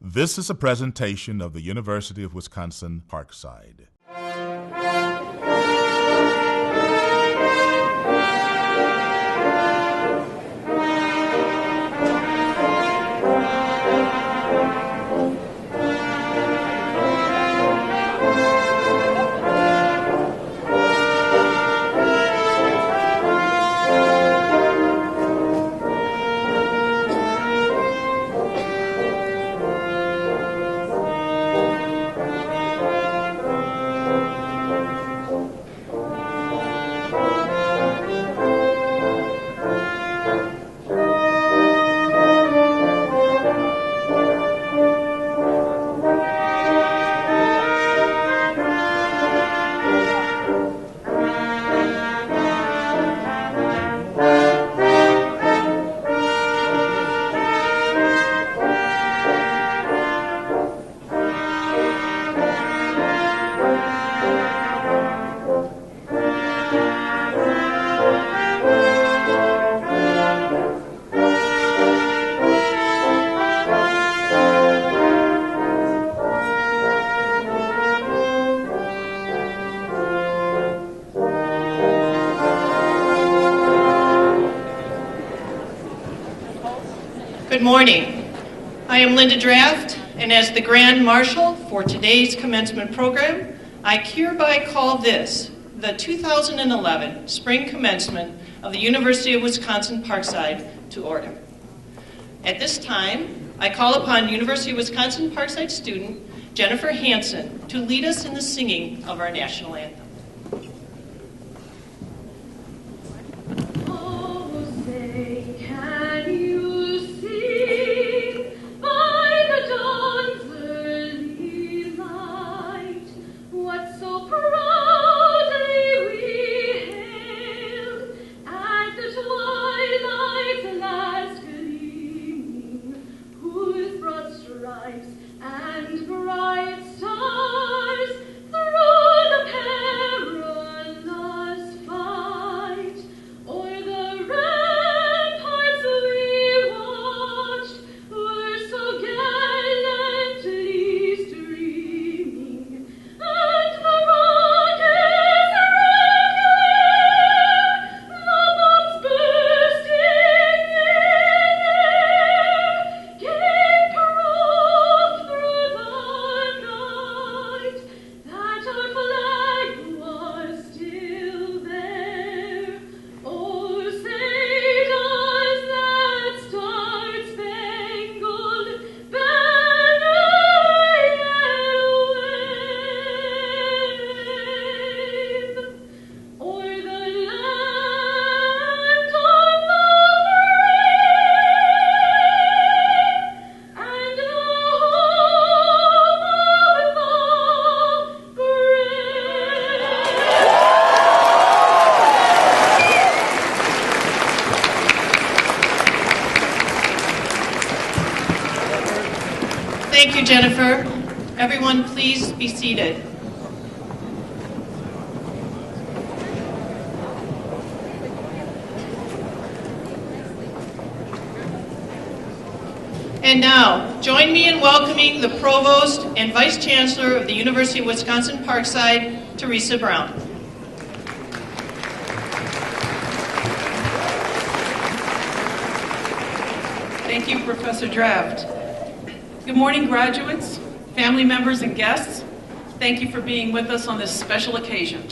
This is a presentation of the University of Wisconsin-Parkside. Good morning. I am Linda Draft, and as the Grand Marshal for today's commencement program, I hereby call this the 2011 Spring Commencement of the University of Wisconsin-Parkside to order. At this time, I call upon University of Wisconsin-Parkside student Jennifer Hansen to lead us in the singing of our national anthem. Thank you, Jennifer. Everyone, please be seated. And now, join me in welcoming the Provost and Vice Chancellor of the University of Wisconsin-Parkside, Teresa Brown. Thank you, Professor Draft. Good morning, graduates, family members, and guests. Thank you for being with us on this special occasion.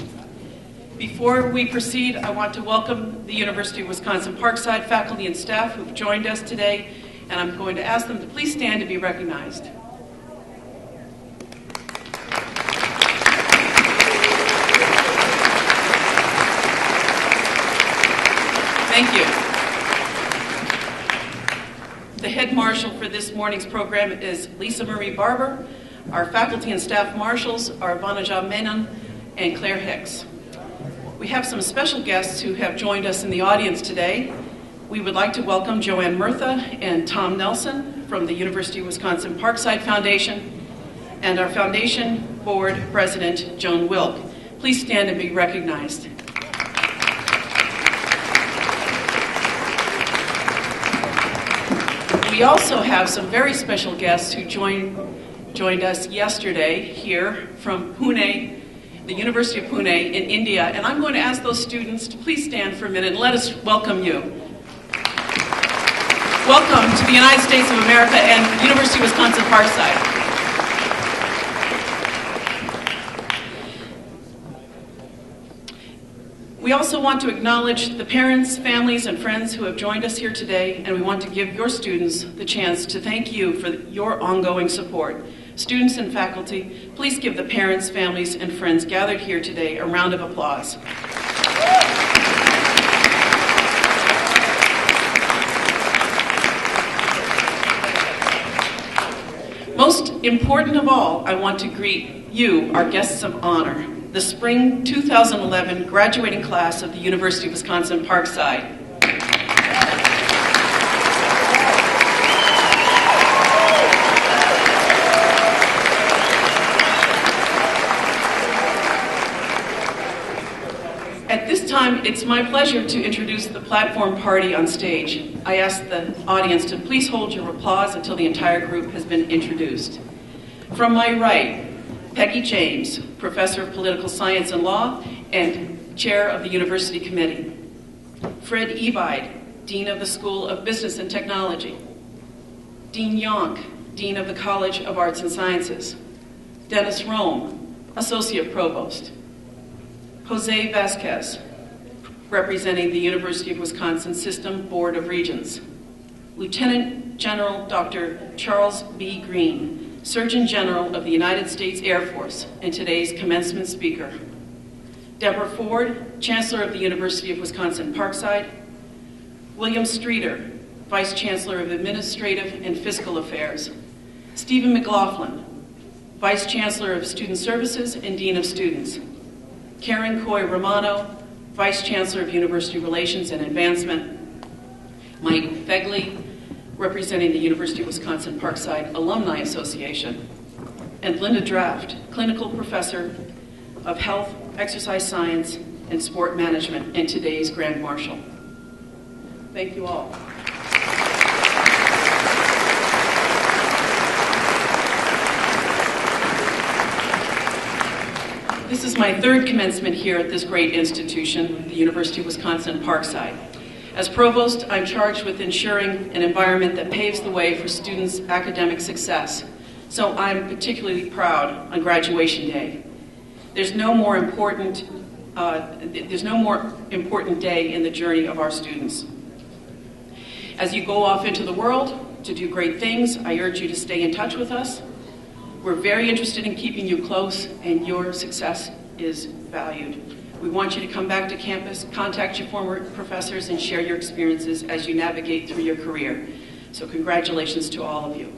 Before we proceed, I want to welcome the University of Wisconsin-Parkside faculty and staff who've joined us today, and I'm going to ask them to please stand to be recognized. Thank you. The head marshal for this morning's program is Lisa Marie Barber. Our faculty and staff marshals are Vanaja Menon and Claire Hicks. We have some special guests who have joined us in the audience today. We would like to welcome Joanne Murtha and Tom Nelson from the University of Wisconsin-Parkside Foundation, and our foundation board president, Joan Wilk. Please stand and be recognized. We also have some very special guests who joined us yesterday here from Pune, the University of Pune in India, and I'm going to ask those students to please stand for a minute and let us welcome you. Welcome to the United States of America and University of Wisconsin-Parkside. We also want to acknowledge the parents, families, and friends who have joined us here today, and we want to give your students the chance to thank you for your ongoing support. Students and faculty, please give the parents, families, and friends gathered here today a round of applause. Most important of all, I want to greet you, our guests of honor, the Spring 2011 graduating class of the University of Wisconsin-Parkside. At this time, it's my pleasure to introduce the platform party on stage. I ask the audience to please hold your applause until the entire group has been introduced. From my right, Peggy James, Professor of Political Science and Law and Chair of the University Committee. Fred Evide, Dean of the School of Business and Technology. Dean Yonk, Dean of the College of Arts and Sciences. Dennis Rome, Associate Provost. Jose Vasquez, representing the University of Wisconsin System Board of Regents. Lieutenant General Dr. Charles B. Green, Surgeon General of the United States Air Force, and today's commencement speaker. Deborah Ford, Chancellor of the University of Wisconsin-Parkside. William Streeter, Vice Chancellor of Administrative and Fiscal Affairs. Stephen McLaughlin, Vice Chancellor of Student Services and Dean of Students. Karen Coy Romano, Vice Chancellor of University Relations and Advancement. Mike Fegley, representing the University of Wisconsin-Parkside Alumni Association. And Linda Draft, Clinical Professor of Health, Exercise Science, and Sport Management, and today's Grand Marshal. Thank you all. This is my third commencement here at this great institution, the University of Wisconsin-Parkside. As Provost, I'm charged with ensuring an environment that paves the way for students' academic success. So I'm particularly proud on graduation day. There's no more important day in the journey of our students. As you go off into the world to do great things, I urge you to stay in touch with us. We're very interested in keeping you close, and your success is valued. We want you to come back to campus, contact your former professors, and share your experiences as you navigate through your career. So congratulations to all of you.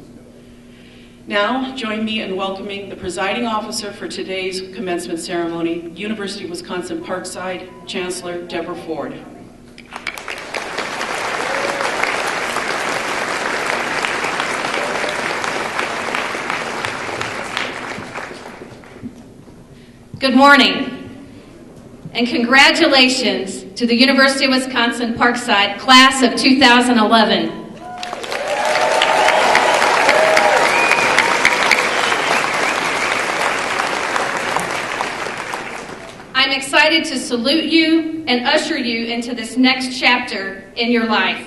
Now, join me in welcoming the presiding officer for today's commencement ceremony, University of Wisconsin-Parkside, Chancellor Deborah Ford. Good morning, and congratulations to the University of Wisconsin-Parkside class of 2011. I'm excited to salute you and usher you into this next chapter in your life.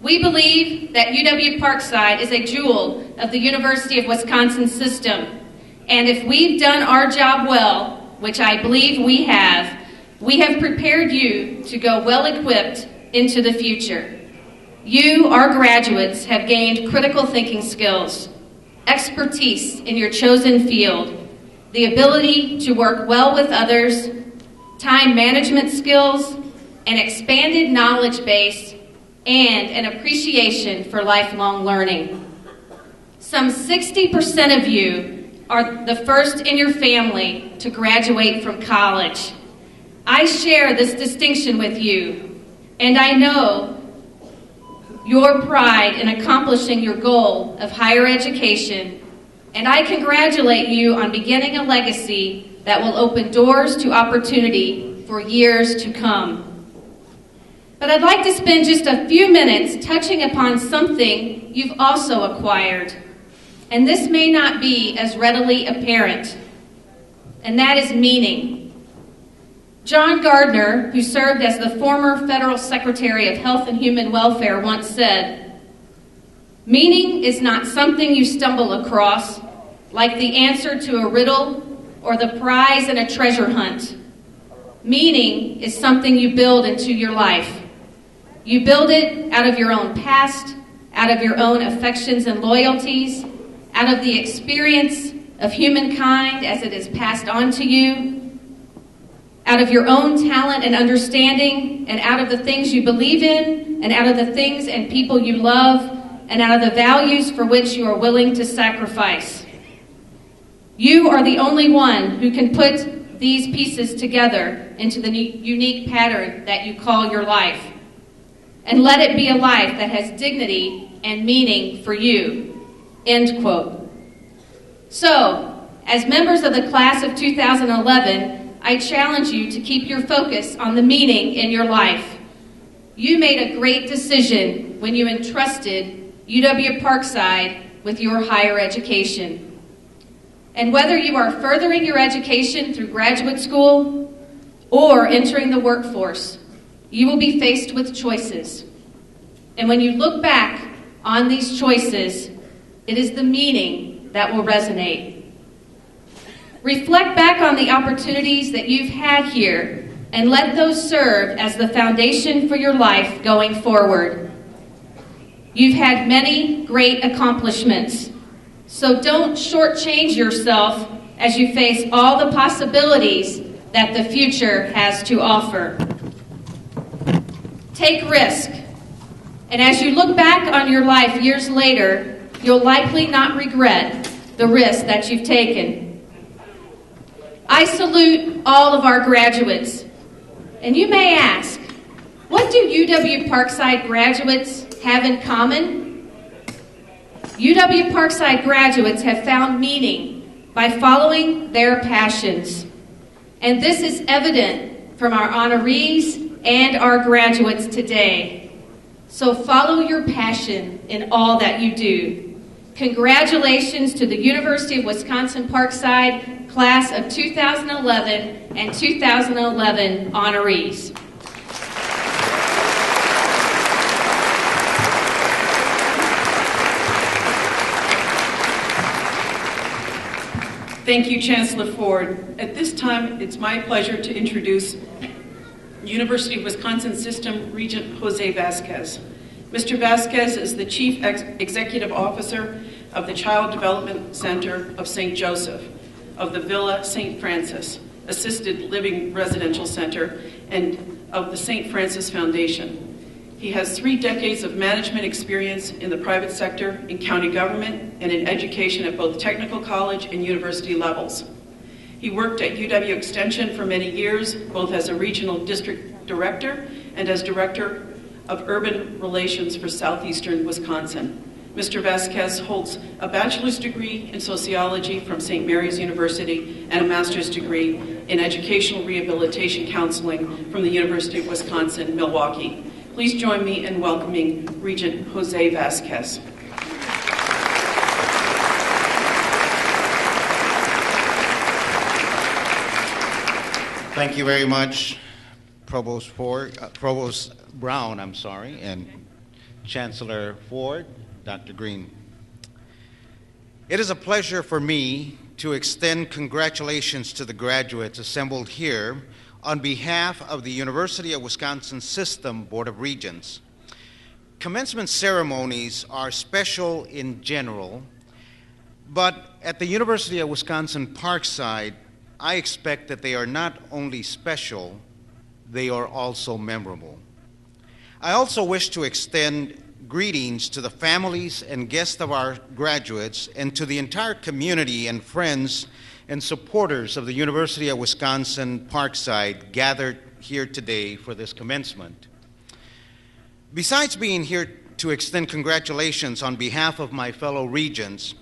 We believe that UW-Parkside is a jewel of the University of Wisconsin system. And if we've done our job well, which I believe we have prepared you to go well-equipped into the future. You, our graduates, have gained critical thinking skills, expertise in your chosen field, the ability to work well with others, time management skills, an expanded knowledge base, and an appreciation for lifelong learning. Some 60% of you are the first in your family to graduate from college. I share this distinction with you, and I know your pride in accomplishing your goal of higher education, and I congratulate you on beginning a legacy that will open doors to opportunity for years to come. But I'd like to spend just a few minutes touching upon something you've also acquired. And this may not be as readily apparent, and that is meaning. John Gardner, who served as the former Federal Secretary of Health and Human Welfare, once said, "Meaning is not something you stumble across, like the answer to a riddle or the prize in a treasure hunt. Meaning is something you build into your life. You build it out of your own past, out of your own affections and loyalties, out of the experience of humankind as it is passed on to you, out of your own talent and understanding, and out of the things you believe in, and out of the things and people you love, and out of the values for which you are willing to sacrifice. You are the only one who can put these pieces together into the unique pattern that you call your life. And let it be a life that has dignity and meaning for you." End quote. So, as members of the class of 2011, I challenge you to keep your focus on the meaning in your life. You made a great decision when you entrusted UW-Parkside with your higher education. And whether you are furthering your education through graduate school or entering the workforce, you will be faced with choices. And when you look back on these choices, it is the meaning that will resonate. Reflect back on the opportunities that you've had here and let those serve as the foundation for your life going forward. You've had many great accomplishments, so don't shortchange yourself as you face all the possibilities that the future has to offer. Take risk, and as you look back on your life years later, you'll likely not regret the risk that you've taken. I salute all of our graduates, and you may ask, what do UW-Parkside graduates have in common? UW-Parkside graduates have found meaning by following their passions, and this is evident from our honorees and our graduates today. So follow your passion in all that you do. Congratulations to the University of Wisconsin-Parkside class of 2011 and 2011 honorees. Thank you, Chancellor Ford. At this time, it's my pleasure to introduce University of Wisconsin System Regent Jose Vasquez. Mr. Vasquez is the Chief Executive Officer of the Child Development Center of St. Joseph, of the Villa St. Francis Assisted Living Residential Center, and of the St. Francis Foundation. He has 3 decades of management experience in the private sector, in county government, and in education at both technical college and university levels. He worked at UW Extension for many years, both as a regional district director and as director of urban relations for southeastern Wisconsin. Mr. Vasquez holds a bachelor's degree in sociology from St. Mary's University and a master's degree in educational rehabilitation counseling from the University of Wisconsin-Milwaukee. Please join me in welcoming Regent Jose Vasquez. Thank you very much, Provost Brown, and Chancellor Ford, Dr. Green. It is a pleasure for me to extend congratulations to the graduates assembled here on behalf of the University of Wisconsin System Board of Regents. Commencement ceremonies are special in general, but at the University of Wisconsin-Parkside, I expect that they are not only special, they are also memorable. I also wish to extend greetings to the families and guests of our graduates and to the entire community and friends and supporters of the University of Wisconsin-Parkside gathered here today for this commencement. Besides being here to extend congratulations on behalf of my fellow regents,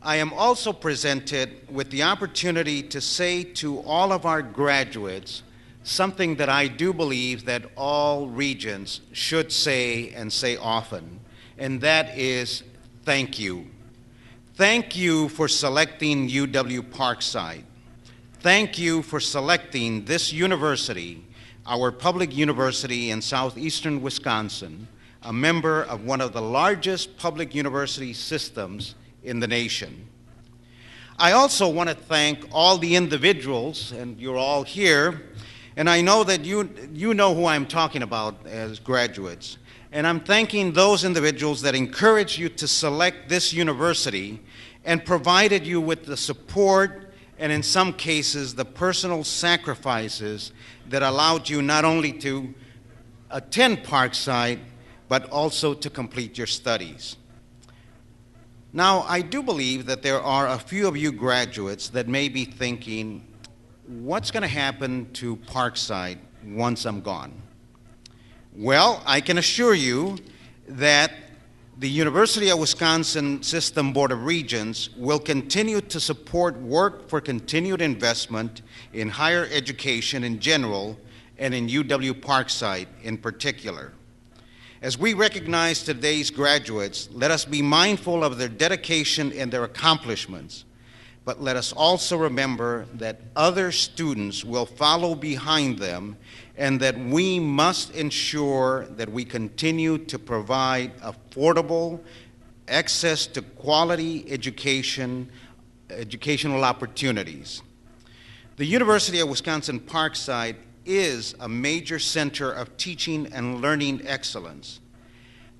I am also presented with the opportunity to say to all of our graduates, something that I do believe that all Regents should say and say often, and that is thank you. Thank you for selecting UW-Parkside. Thank you for selecting this university, our public university in southeastern Wisconsin, a member of one of the largest public university systems in the nation. I also want to thank all the individuals, and you're all here, and I know that you know who I'm talking about as graduates. And I'm thanking those individuals that encouraged you to select this university and provided you with the support and in some cases the personal sacrifices that allowed you not only to attend Parkside, but also to complete your studies. Now, I do believe that there are a few of you graduates that may be thinking, what's going to happen to Parkside once I'm gone? Well, I can assure you that the University of Wisconsin System Board of Regents will continue to support work for continued investment in higher education in general and in UW-Parkside in particular. As we recognize today's graduates, let us be mindful of their dedication and their accomplishments. But let us also remember that other students will follow behind them and that we must ensure that we continue to provide affordable access to quality educational opportunities. The University of Wisconsin-Parkside is a major center of teaching and learning excellence.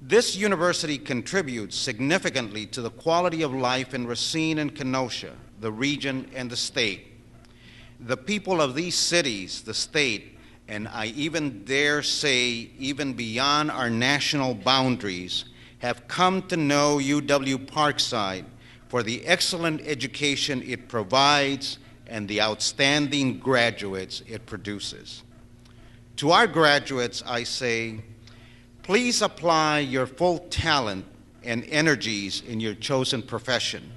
This university contributes significantly to the quality of life in Racine and Kenosha, the region, and the state. The people of these cities, the state, and I even dare say even beyond our national boundaries, have come to know UW-Parkside for the excellent education it provides and the outstanding graduates it produces. To our graduates, I say, please apply your full talent and energies in your chosen profession.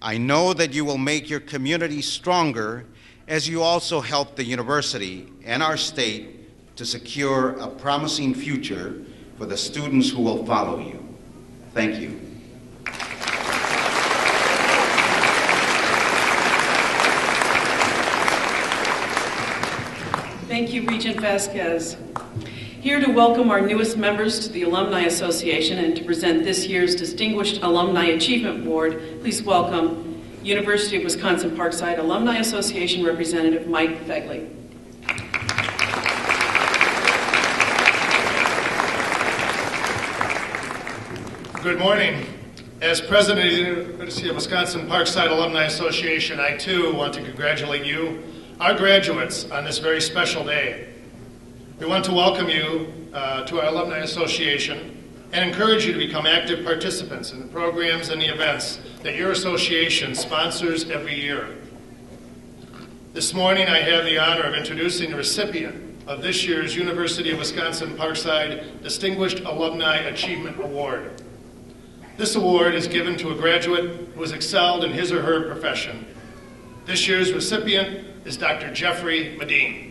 I know that you will make your community stronger as you also help the university and our state to secure a promising future for the students who will follow you. Thank you. Thank you, Regent Vasquez. Here to welcome our newest members to the Alumni Association and to present this year's Distinguished Alumni Achievement Award, please welcome University of Wisconsin-Parkside Alumni Association Representative Mike Fegley. Good morning. As president of the University of Wisconsin-Parkside Alumni Association, I too want to congratulate you, our graduates, on this very special day. We want to welcome you to our Alumni Association and encourage you to become active participants in the programs and the events that your association sponsors every year. This morning I have the honor of introducing the recipient of this year's University of Wisconsin-Parkside Distinguished Alumni Achievement Award. This award is given to a graduate who has excelled in his or her profession. This year's recipient is Dr. Jeffrey Medine.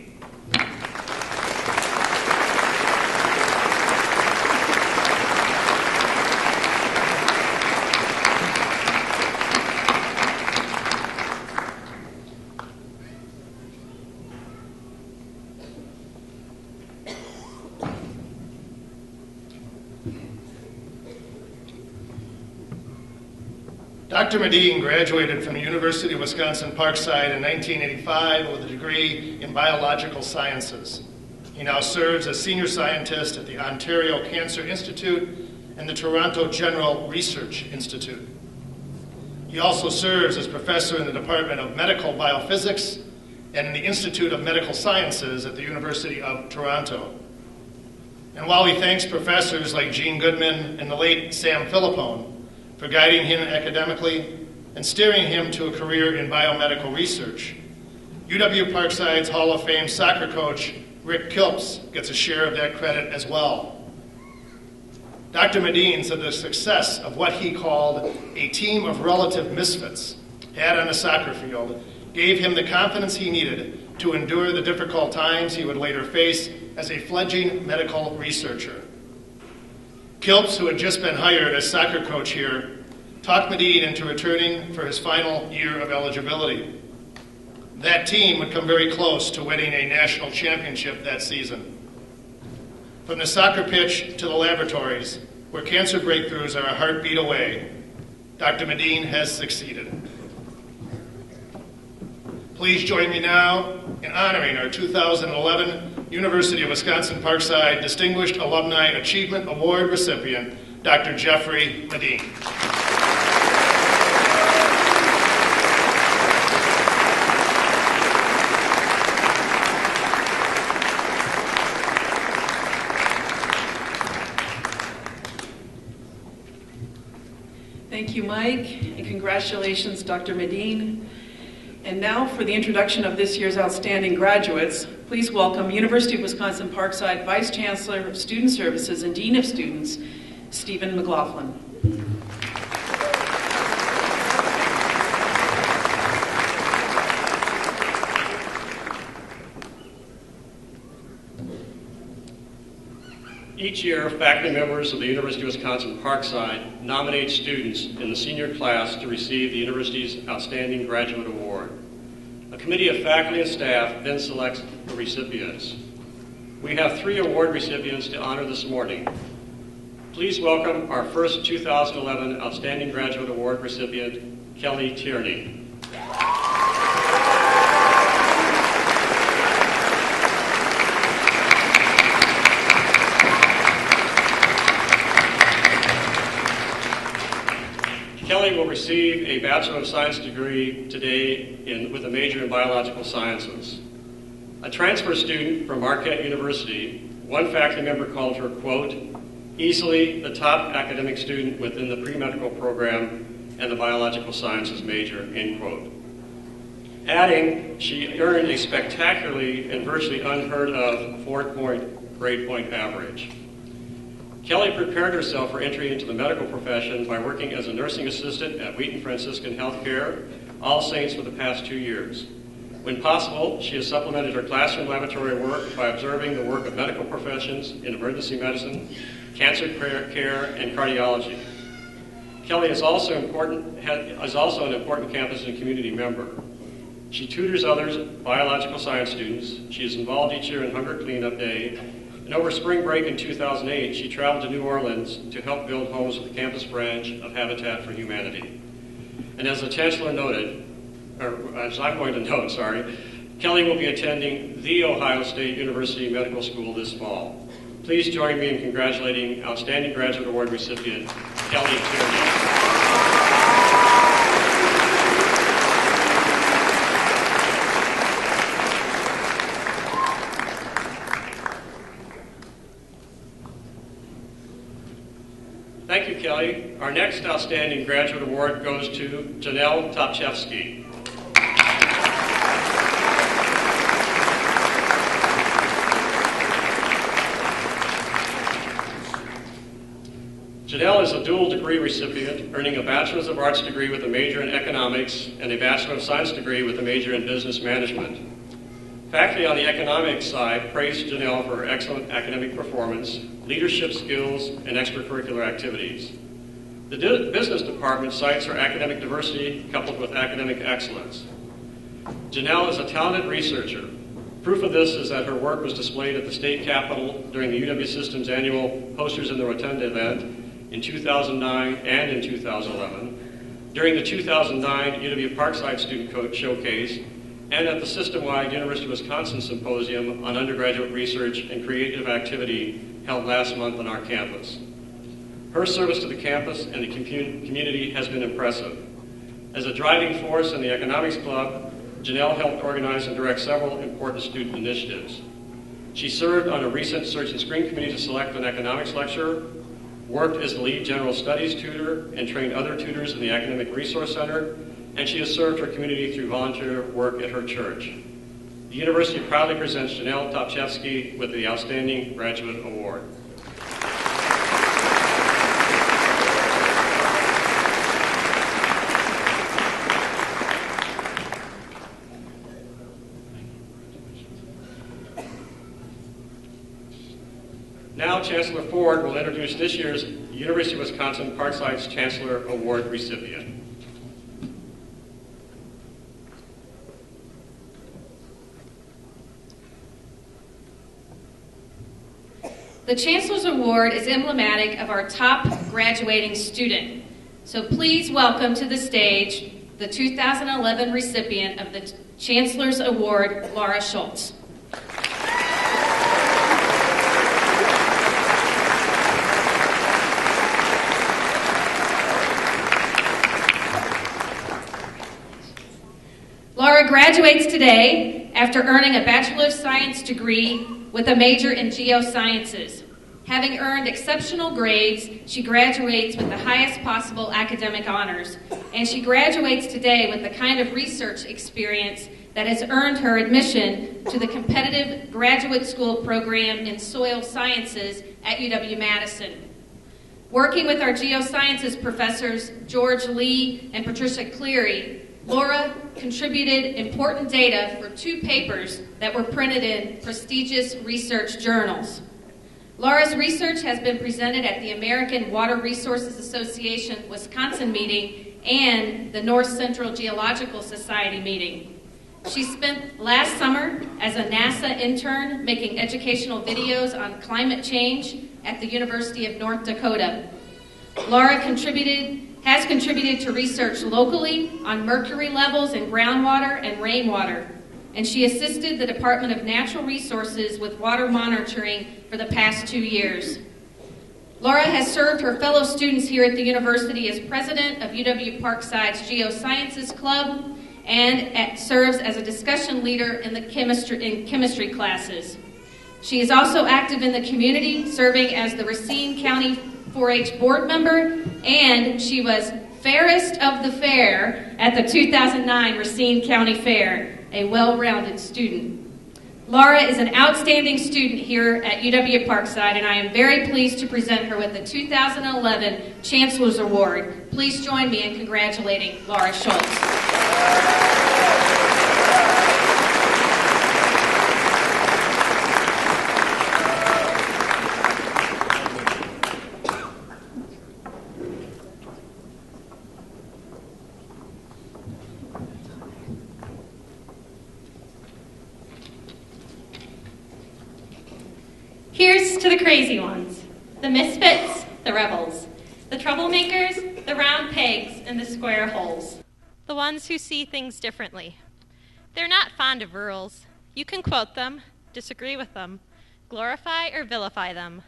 Dr. Medine graduated from the University of Wisconsin-Parkside in 1985 with a degree in biological sciences. He now serves as senior scientist at the Ontario Cancer Institute and the Toronto General Research Institute. He also serves as professor in the Department of Medical Biophysics and in the Institute of Medical Sciences at the University of Toronto. And while he thanks professors like Gene Goodman and the late Sam Philippone for guiding him academically and steering him to a career in biomedical research, UW-Parkside's Hall of Fame soccer coach, Rick Kilps, gets a share of that credit as well. Dr. Medine said the success of what he called a team of relative misfits had on the soccer field gave him the confidence he needed to endure the difficult times he would later face as a fledgling medical researcher. Kilps, who had just been hired as soccer coach here, talked Medine into returning for his final year of eligibility. That team would come very close to winning a national championship that season. From the soccer pitch to the laboratories, where cancer breakthroughs are a heartbeat away, Dr. Medine has succeeded. Please join me now in honoring our 2011 University of Wisconsin-Parkside Distinguished Alumni Achievement Award recipient, Dr. Jeffrey Medine. Thank you, Mike, and congratulations, Dr. Medine. And now for the introduction of this year's outstanding graduates, please welcome University of Wisconsin-Parkside Vice Chancellor of Student Services and Dean of Students, Stephen McLaughlin. Each year, faculty members of the University of Wisconsin-Parkside nominate students in the senior class to receive the university's Outstanding Graduate Award. A committee of faculty and staff then selects the recipients. We have 3 award recipients to honor this morning. Please welcome our first 2011 Outstanding Graduate Award recipient, Kelly Tierney. Kelly will receive a Bachelor of Science degree today with a major in Biological Sciences. A transfer student from Marquette University, one faculty member called her, quote, easily the top academic student within the pre-medical program and the Biological Sciences major, end quote. Adding, she earned a spectacularly and virtually unheard of 4-point grade point average. Kelly prepared herself for entry into the medical profession by working as a nursing assistant at Wheaton Franciscan Healthcare, All Saints, for the past 2 years. When possible, she has supplemented her classroom laboratory work by observing the work of medical professions in emergency medicine, cancer care, and cardiology. Kelly is also an important campus and community member. She tutors other biological science students. She is involved each year in Hunger Cleanup Day. And over spring break in 2008, she traveled to New Orleans to help build homes with the campus branch of Habitat for Humanity. And as the Chancellor noted, or as I'm going to note, Kelly will be attending The Ohio State University Medical School this fall. Please join me in congratulating Outstanding Graduate Award recipient, Kelly Tierney. Thank you, Kelly. Our next Outstanding Graduate Award goes to Janelle Topchevsky. Janelle is a dual degree recipient, earning a Bachelor's of Arts degree with a major in economics and a Bachelor of Science degree with a major in business management. Faculty on the economics side praised Janelle for her excellent academic performance, leadership skills, and extracurricular activities. The business department cites her academic diversity coupled with academic excellence. Janelle is a talented researcher. Proof of this is that her work was displayed at the state capitol during the UW System's annual Posters in the Rotunda event in 2009 and in 2011, during the 2009 UW-Parkside Student Showcase, and at the system-wide University of Wisconsin Symposium on Undergraduate Research and Creative Activity held last month on our campus. Her service to the campus and the community has been impressive. As a driving force in the Economics Club, Janelle helped organize and direct several important student initiatives. She served on a recent search and screen committee to select an economics lecturer, worked as the lead general studies tutor, and trained other tutors in the Academic Resource Center, and she has served her community through volunteer work at her church. The university proudly presents Janelle Topchevsky with the Outstanding Graduate Award. Now Chancellor Ford will introduce this year's University of Wisconsin-Parkside's Chancellor Award recipient. The Chancellor's Award is emblematic of our top graduating student. So please welcome to the stage the 2011 recipient of the Chancellor's Award, Laura Schultz. Laura graduates today after earning a Bachelor of Science degree with a major in geosciences. Having earned exceptional grades, she graduates with the highest possible academic honors, and she graduates today with the kind of research experience that has earned her admission to the competitive graduate school program in soil sciences at UW-Madison. Working with our geosciences professors, George Lee and Patricia Cleary, Laura contributed important data for 2 papers that were printed in prestigious research journals. Laura's research has been presented at the American Water Resources Association Wisconsin meeting and the North Central Geological Society meeting. She spent last summer as a NASA intern making educational videos on climate change at the University of North Dakota. Laura has contributed to research locally on mercury levels in groundwater and rainwater, and she assisted the Department of Natural Resources with water monitoring for the past 2 years. Laura has served her fellow students here at the university as president of UW-Parkside's Geosciences Club and serves as a discussion leader in the chemistry classes. She is also active in the community, serving as the Racine County 4-H board member, and she was fairest of the fair at the 2009 Racine County Fair, a well-rounded student. Laura is an outstanding student here at UW-Parkside, and I am very pleased to present her with the 2011 Chancellor's Award. Please join me in congratulating Laura Schultz. Here's to the crazy ones, the misfits, the rebels, the troublemakers, the round pegs in the square holes. The ones who see things differently. They're not fond of rules. You can quote them, disagree with them, glorify or vilify them,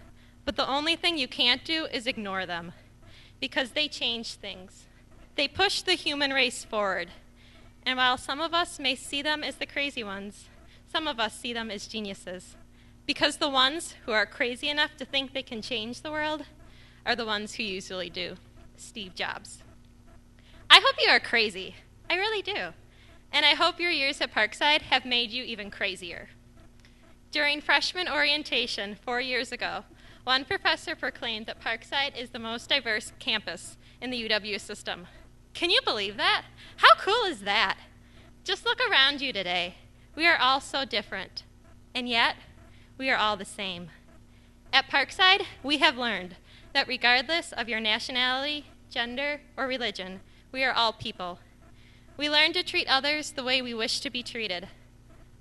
but the only thing you can't do is ignore them, because they change things. They push the human race forward, and while some of us may see them as the crazy ones, some of us see them as geniuses. Because the ones who are crazy enough to think they can change the world are the ones who usually do. Steve Jobs. I hope you are crazy. I really do. And I hope your years at Parkside have made you even crazier. During freshman orientation 4 years ago, one professor proclaimed that Parkside is the most diverse campus in the UW system. Can you believe that? How cool is that? Just look around you today. We are all so different. And yet, we are all the same. At Parkside, we have learned that regardless of your nationality, gender, or religion, we are all people. We learn to treat others the way we wish to be treated.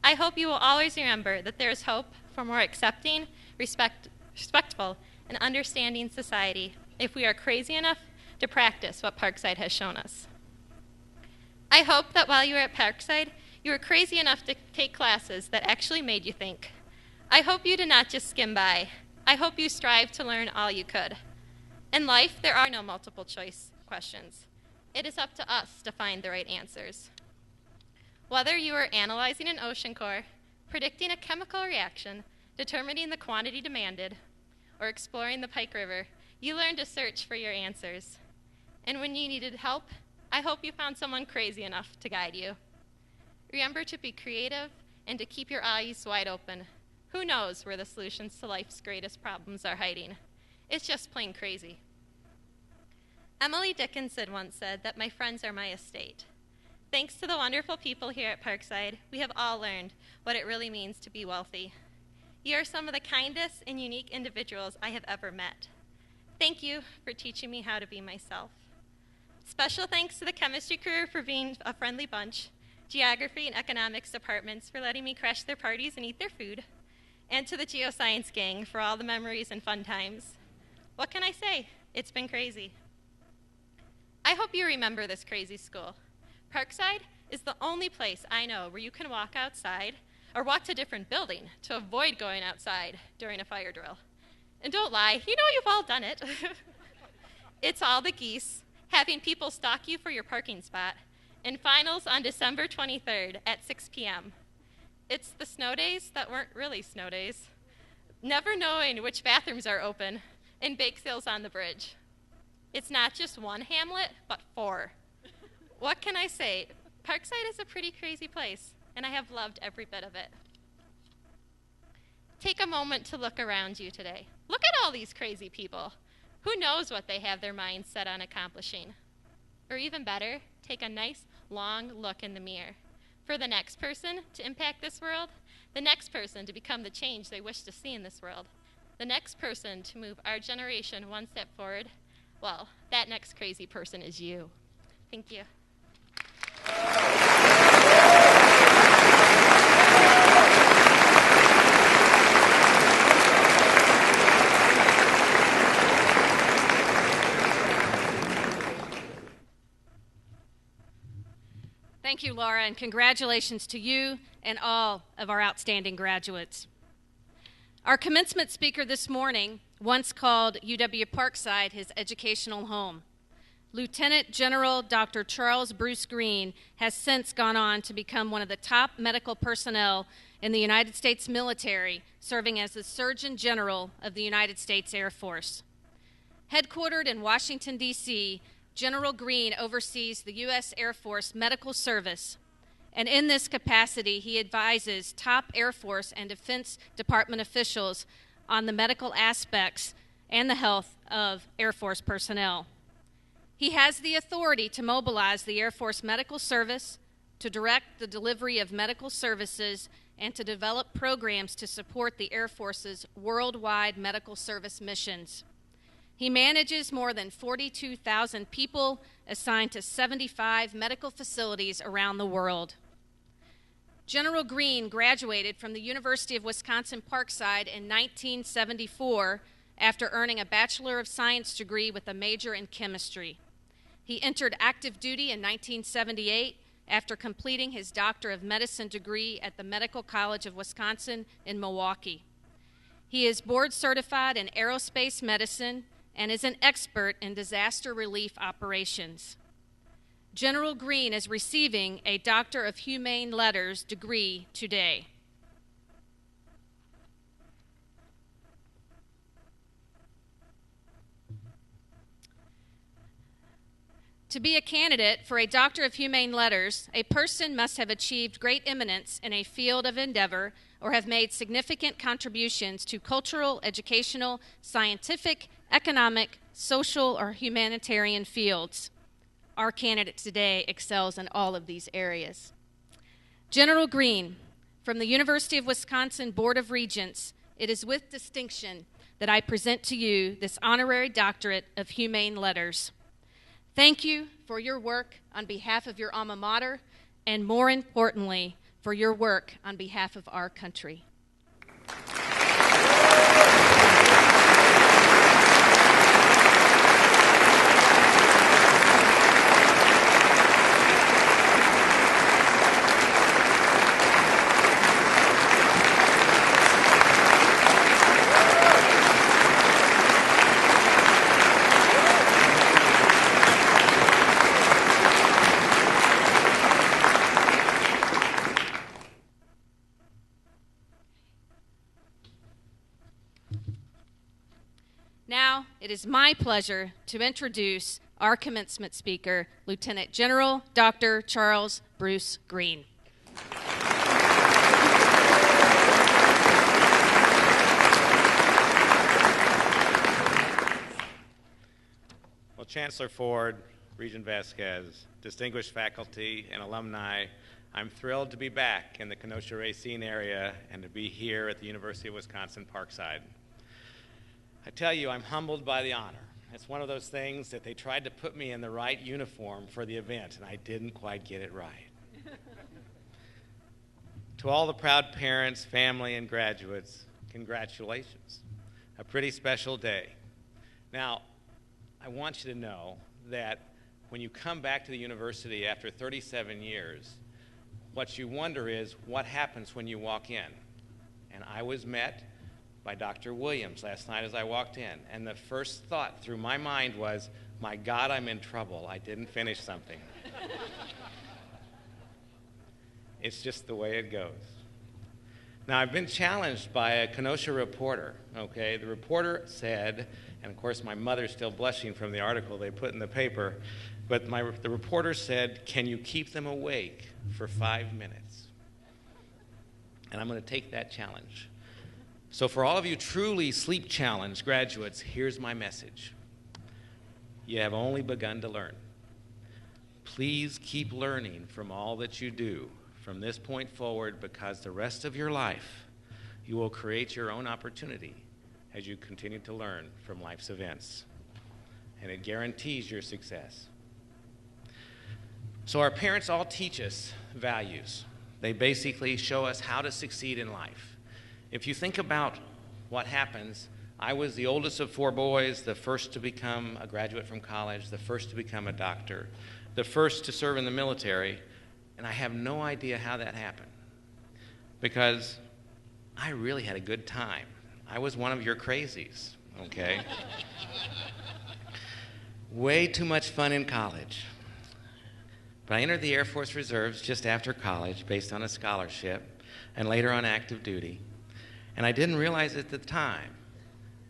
I hope you will always remember that there is hope for more accepting, respectful, and understanding society if we are crazy enough to practice what Parkside has shown us. I hope that while you are at Parkside, you were crazy enough to take classes that actually made you think. I hope you did not just skim by. I hope you strive to learn all you could. In life, there are no multiple choice questions. It is up to us to find the right answers. Whether you are analyzing an ocean core, predicting a chemical reaction, determining the quantity demanded, or exploring the Pike River, you learn to search for your answers. And when you needed help, I hope you found someone crazy enough to guide you. Remember to be creative and to keep your eyes wide open. Who knows where the solutions to life's greatest problems are hiding? It's just plain crazy. Emily Dickinson once said that my friends are my estate. Thanks to the wonderful people here at Parkside, we have all learned what it really means to be wealthy. You are some of the kindest and unique individuals I have ever met. Thank you for teaching me how to be myself. Special thanks to the chemistry crew for being a friendly bunch, geography and economics departments for letting me crash their parties and eat their food, and to the geoscience gang for all the memories and fun times. What can I say? It's been crazy. I hope you remember this crazy school. Parkside is the only place I know where you can walk outside or walk to a different building to avoid going outside during a fire drill. And don't lie, you know you've all done it. It's all the geese, having people stalk you for your parking spot, and finals on December 23rd at 6 p.m. It's the snow days that weren't really snow days, never knowing which bathrooms are open, and bake sales on the bridge. It's not just one hamlet, but 4. What can I say? Parkside is a pretty crazy place, and I have loved every bit of it. Take a moment to look around you today. Look at all these crazy people. Who knows what they have their minds set on accomplishing? Or even better, take a nice, long look in the mirror. For the next person to impact this world, the next person to become the change they wish to see in this world, the next person to move our generation one step forward, well, that next crazy person is you. Thank you. Thank you, Laura, and congratulations to you and all of our outstanding graduates. Our commencement speaker this morning once called UW-Parkside his educational home. Lieutenant General Dr. Charles Bruce Green has since gone on to become one of the top medical personnel in the United States military, serving as the Surgeon General of the United States Air Force. Headquartered in Washington, D.C., General Green oversees the U.S. Air Force Medical Service, and in this capacity, he advises top Air Force and Defense Department officials on the medical aspects and the health of Air Force personnel. He has the authority to mobilize the Air Force Medical Service, to direct the delivery of medical services, and to develop programs to support the Air Force's worldwide medical service missions. He manages more than 42,000 people assigned to 75 medical facilities around the world. General Green graduated from the University of Wisconsin-Parkside in 1974 after earning a Bachelor of Science degree with a major in chemistry. He entered active duty in 1978 after completing his Doctor of Medicine degree at the Medical College of Wisconsin in Milwaukee. He is board certified in aerospace medicine and is an expert in disaster relief operations. General Green is receiving a Doctor of Humane Letters degree today. To be a candidate for a Doctor of Humane Letters, a person must have achieved great eminence in a field of endeavor or have made significant contributions to cultural, educational, scientific, economic, social, or humanitarian fields. Our candidate today excels in all of these areas. General Green, from the University of Wisconsin Board of Regents, it is with distinction that I present to you this Honorary Doctorate of Humane Letters. Thank you for your work on behalf of your alma mater, and more importantly, for your work on behalf of our country. Now, it is my pleasure to introduce our commencement speaker, Lieutenant General Dr. Charles Bruce Green. Well, Chancellor Ford, Regent Vasquez, distinguished faculty and alumni I'm thrilled to be back in the Kenosha-Racine area and to be here at the University of Wisconsin-Parkside. I tell you, I'm humbled by the honor. It's one of those things that they tried to put me in the right uniform for the event, and I didn't quite get it right. To all the proud parents, family, and graduates, congratulations. A pretty special day. Now, I want you to know that when you come back to the university after 37 years, what you wonder is what happens when you walk in. And I was met by Dr. Williams last night as I walked in, and the first thought through my mind was, my God, I'm in trouble. I didn't finish something. It's just the way it goes. Now, I've been challenged by a Kenosha reporter, okay? The reporter said, and of course my mother's still blushing from the article they put in the paper, but the reporter said, can you keep them awake for 5 minutes? And I'm going to take that challenge. So for all of you truly sleep challenged graduates, here's my message. You have only begun to learn. Please keep learning from all that you do from this point forward, because the rest of your life you will create your own opportunity as you continue to learn from life's events. And it guarantees your success. So our parents all teach us values. They basically show us how to succeed in life. If you think about what happens, I was the oldest of 4 boys, the first to become a graduate from college, the first to become a doctor, the first to serve in the military, and I have no idea how that happened, because I really had a good time. I was one of your crazies, okay? Way too much fun in college. But I entered the Air Force Reserves just after college based on a scholarship and later on active duty. And I didn't realize at the time,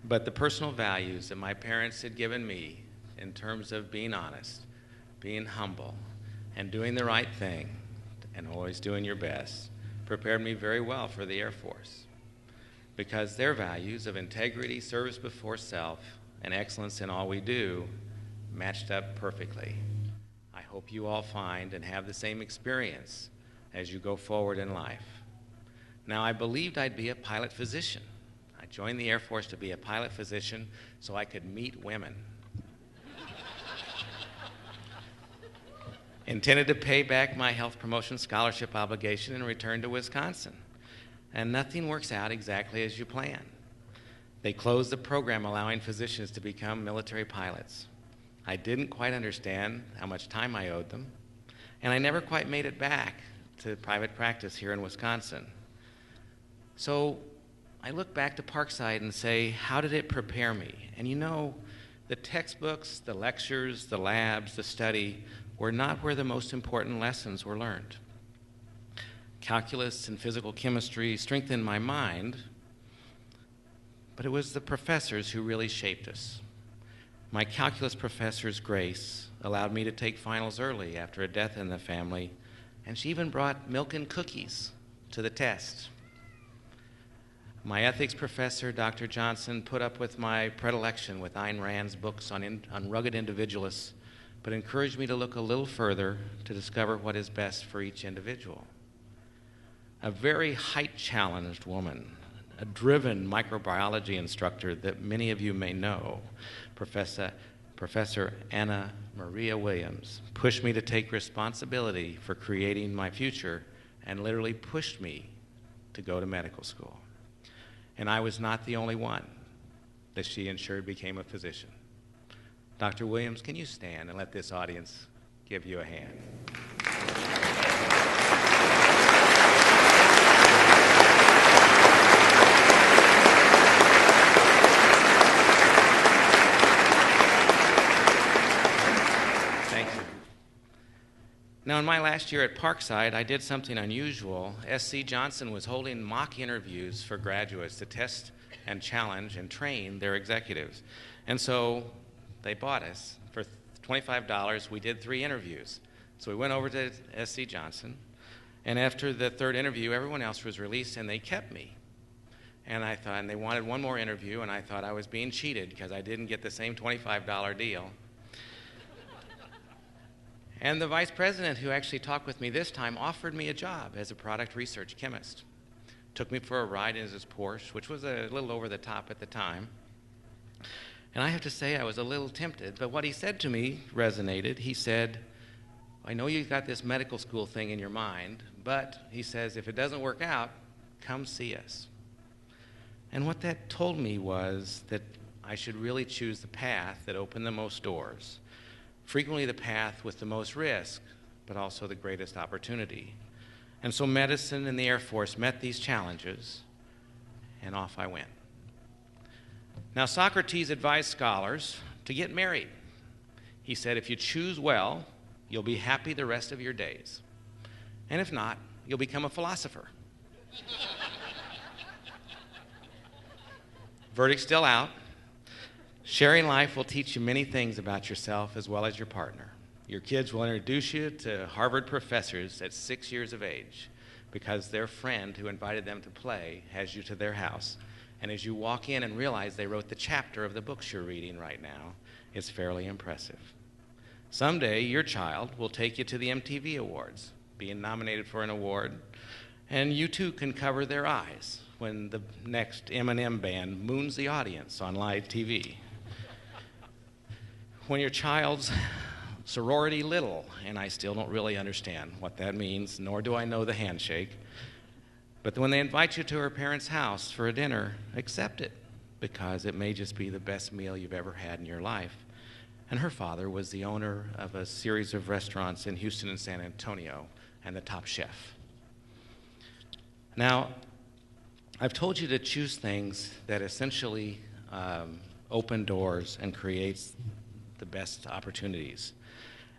but the personal values that my parents had given me in terms of being honest, being humble, and doing the right thing, and always doing your best, prepared me very well for the Air Force. Because their values of integrity, service before self, and excellence in all we do matched up perfectly. I hope you all find and have the same experience as you go forward in life. Now, I believed I'd be a pilot physician. I joined the Air Force to be a pilot physician so I could meet women. Intended to pay back my health promotion scholarship obligation and return to Wisconsin. And nothing works out exactly as you plan. They closed the program allowing physicians to become military pilots. I didn't quite understand how much time I owed them, and I never quite made it back to private practice here in Wisconsin. So I look back to Parkside and say, how did it prepare me? And you know, the textbooks, the lectures, the labs, the study were not where the most important lessons were learned. Calculus and physical chemistry strengthened my mind, but it was the professors who really shaped us. My calculus professor's Grace allowed me to take finals early after a death in the family, and she even brought milk and cookies to the test. My ethics professor, Dr. Johnson, put up with my predilection with Ayn Rand's books on rugged individualists, but encouraged me to look a little further to discover what is best for each individual. A very height-challenged woman, a driven microbiology instructor that many of you may know, Professor Anna Maria Williams, pushed me to take responsibility for creating my future and literally pushed me to go to medical school. And I was not the only one that she ensured became a physician. Dr. Williams, can you stand and let this audience give you a hand? Now, in my last year at Parkside, I did something unusual. S.C. Johnson was holding mock interviews for graduates to test and challenge and train their executives. And so they bought us. For $25, we did 3 interviews. So we went over to S.C. Johnson, and after the 3rd interview, everyone else was released, and they kept me. And I thought, and they wanted one more interview, and I thought I was being cheated because I didn't get the same $25 deal. And the vice president who actually talked with me this time offered me a job as a product research chemist. Took me for a ride in his Porsche, which was a little over the top at the time. And I have to say I was a little tempted, but what he said to me resonated. He said, I know you've got this medical school thing in your mind, but he says, if it doesn't work out, come see us. And what that told me was that I should really choose the path that opened the most doors, frequently the path with the most risk, but also the greatest opportunity. And so medicine and the Air Force met these challenges, and off I went. Now, Socrates advised scholars to get married. He said, if you choose well, you'll be happy the rest of your days. And if not, you'll become a philosopher. Verdict still out. Sharing life will teach you many things about yourself as well as your partner. Your kids will introduce you to Harvard professors at 6 years of age because their friend who invited them to play has you to their house. And as you walk in and realize they wrote the chapter of the books you're reading right now, it's fairly impressive. Someday, your child will take you to the MTV Awards, being nominated for an award, and you too can cover their eyes when the next Eminem band moons the audience on live TV. When your child's sorority little, and I still don't really understand what that means, nor do I know the handshake, but when they invite you to her parents' house for a dinner, accept it, because it may just be the best meal you've ever had in your life. And her father was the owner of a series of restaurants in Houston and San Antonio, and the top chef. Now, I've told you to choose things that essentially open doors and creates the best opportunities.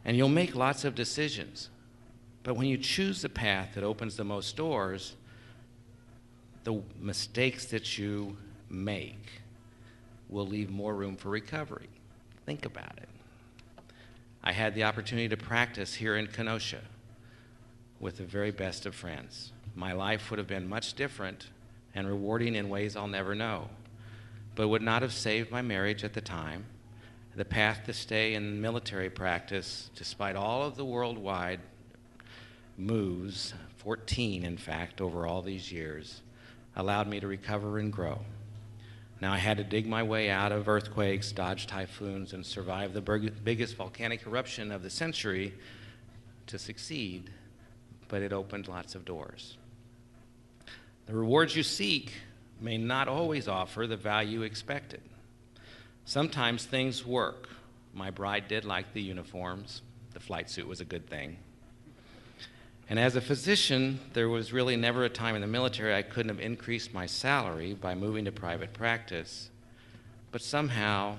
And you'll make lots of decisions. But when you choose the path that opens the most doors, the mistakes that you make will leave more room for recovery. Think about it. I had the opportunity to practice here in Kenosha with the very best of friends. My life would have been much different and rewarding in ways I'll never know, but would not have saved my marriage at the time, the path to stay in military practice, despite all of the worldwide moves, 14 in fact, over all these years, allowed me to recover and grow. Now I had to dig my way out of earthquakes, dodge typhoons, and survive the biggest volcanic eruption of the century to succeed, but it opened lots of doors. The rewards you seek may not always offer the value expected. Sometimes things work. My bride did like the uniforms. The flight suit was a good thing. And as a physician, there was really never a time in the military I couldn't have increased my salary by moving to private practice. But somehow,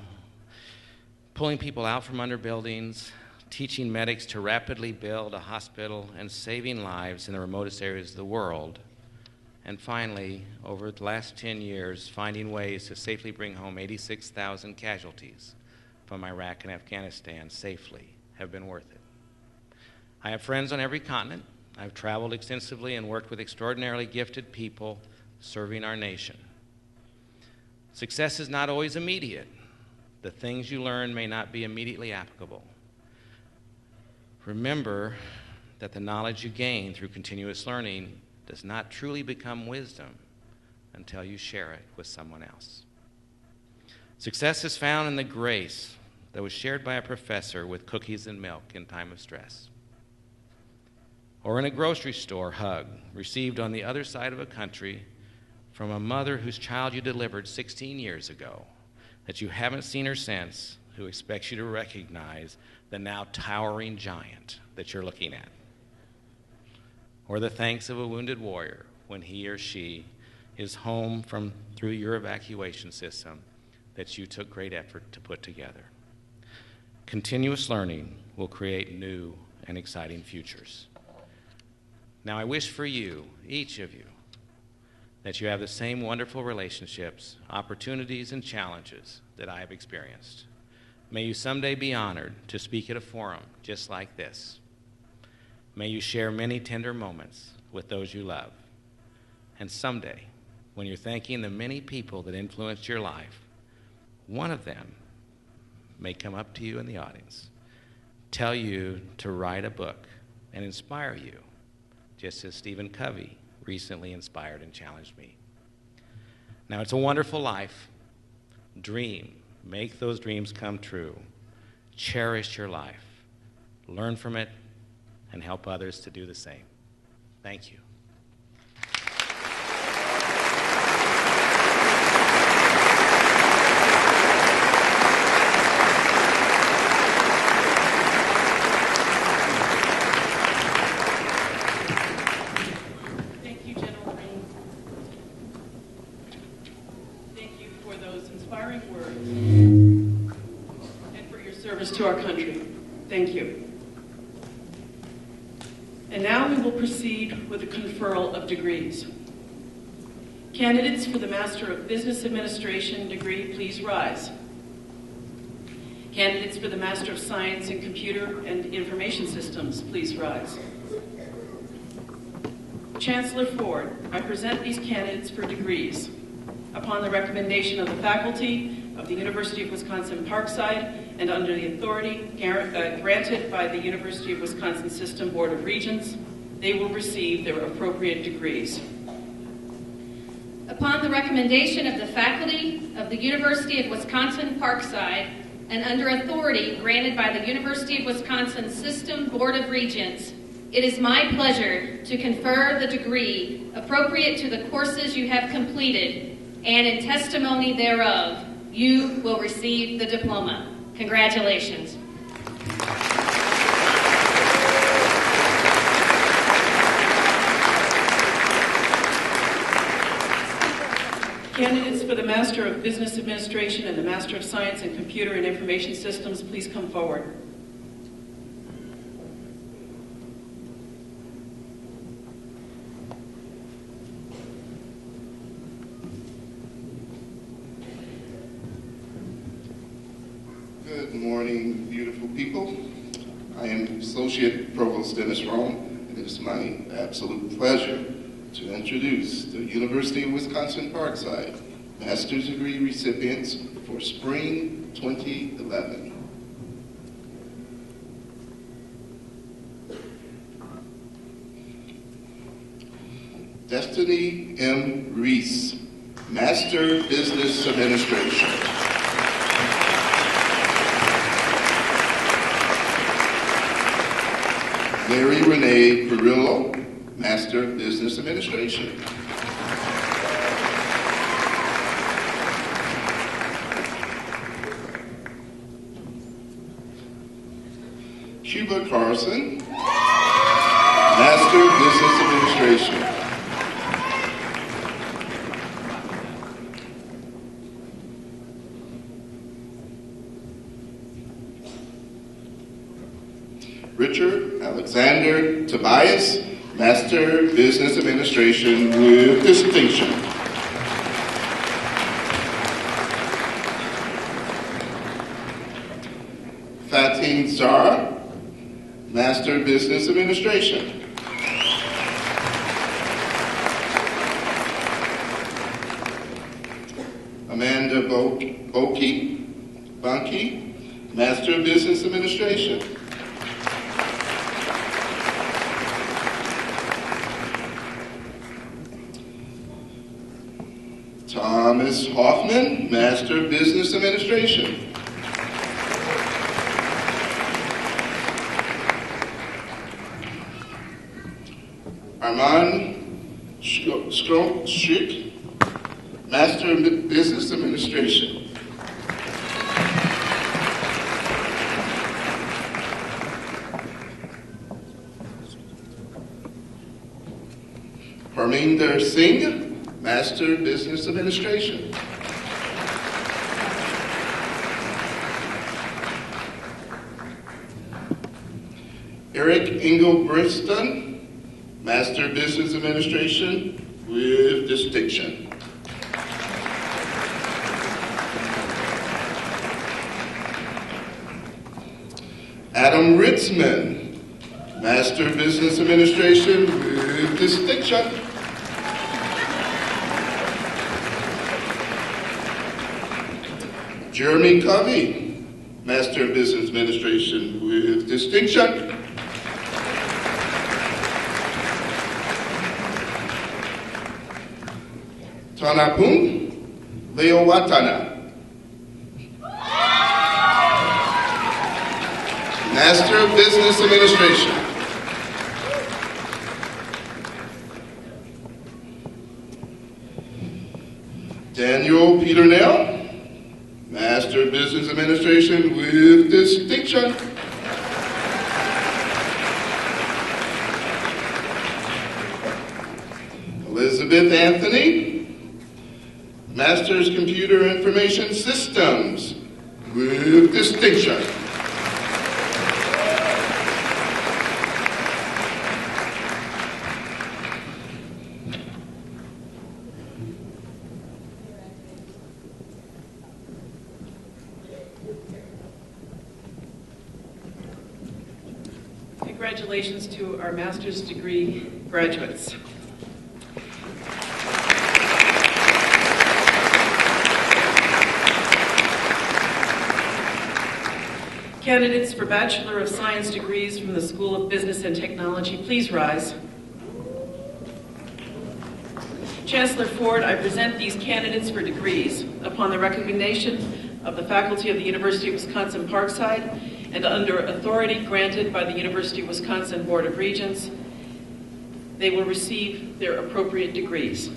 pulling people out from under buildings, teaching medics to rapidly build a hospital, and saving lives in the remotest areas of the world, and finally, over the last 10 years, finding ways to safely bring home 86,000 casualties from Iraq and Afghanistan safely have been worth it. I have friends on every continent. I've traveled extensively and worked with extraordinarily gifted people serving our nation. Success is not always immediate. The things you learn may not be immediately applicable. Remember that the knowledge you gain through continuous learning does not truly become wisdom until you share it with someone else. Success is found in the grace that was shared by a professor with cookies and milk in time of stress. Or in a grocery store hug received on the other side of a country from a mother whose child you delivered 16 years ago, that you haven't seen her since, who expects you to recognize the now towering giant that you're looking at. Or the thanks of a wounded warrior when he or she is home through your evacuation system that you took great effort to put together. Continuous learning will create new and exciting futures. Now I wish for you, each of you, that you have the same wonderful relationships, opportunities, and challenges that I have experienced. May you someday be honored to speak at a forum just like this. May you share many tender moments with those you love. And someday, when you're thanking the many people that influenced your life, one of them may come up to you in the audience, tell you to write a book and inspire you, just as Stephen Covey recently inspired and challenged me. Now, it's a wonderful life. Dream. Make those dreams come true. Cherish your life. Learn from it and help others to do the same. Thank you. Thank you, General Green. Thank you for those inspiring words and for your service to our country. Thank you. And now we will proceed with the conferral of degrees. Candidates for the Master of Business Administration degree, please rise. Candidates for the Master of Science in Computer and Information Systems, please rise. Chancellor Ford, I present these candidates for degrees upon the recommendation of the faculty of the University of Wisconsin-Parkside and under the authority granted by the University of Wisconsin System Board of Regents. They will receive their appropriate degrees. Upon the recommendation of the faculty of the University of Wisconsin-Parkside and under authority granted by the University of Wisconsin System Board of Regents, it is my pleasure to confer the degree appropriate to the courses you have completed, and in testimony thereof, you will receive the diploma. Congratulations. Candidates for the Master of Business Administration and the Master of Science in Computer and Information Systems, please come forward. Good morning, beautiful people. I am Associate Provost Dennis Rome, and it is my absolute pleasure to introduce the University of Wisconsin-Parkside Master's Degree recipients for Spring 2011. Destiny M. Reese, Master Business Administration. Mary Renee Perillo, Master of Business Administration. Cuba Carson, Master of Business Administration. Richard Alexander Tobias, Master of Business Administration with distinction. Fatin Zara, Master of Business Administration. Amanda Bunke, Master of Business Administration. Thomas Hoffman, Master of Business Administration. Armand Strochik, Master of Business Administration. Parminder Singh, Master of Business Administration. Eric Engelbriston, Master of Business Administration with distinction. Adam Ritzman, Master of Business Administration with distinction. Jeremy Covey, Master of Business Administration with distinction. Tanapung Leo Watana. Master of Business Administration. Daniel Peter Nell, Master of Business Administration with distinction. Elizabeth Anthony, Master's Computer Information Systems with distinction. Congratulations to our master's degree graduates. Candidates for Bachelor of Science degrees from the School of Business and Technology, please rise. Chancellor Ford, I present these candidates for degrees upon the recommendation of the faculty of the University of Wisconsin-Parkside and under authority granted by the University of Wisconsin Board of Regents. They will receive their appropriate degrees.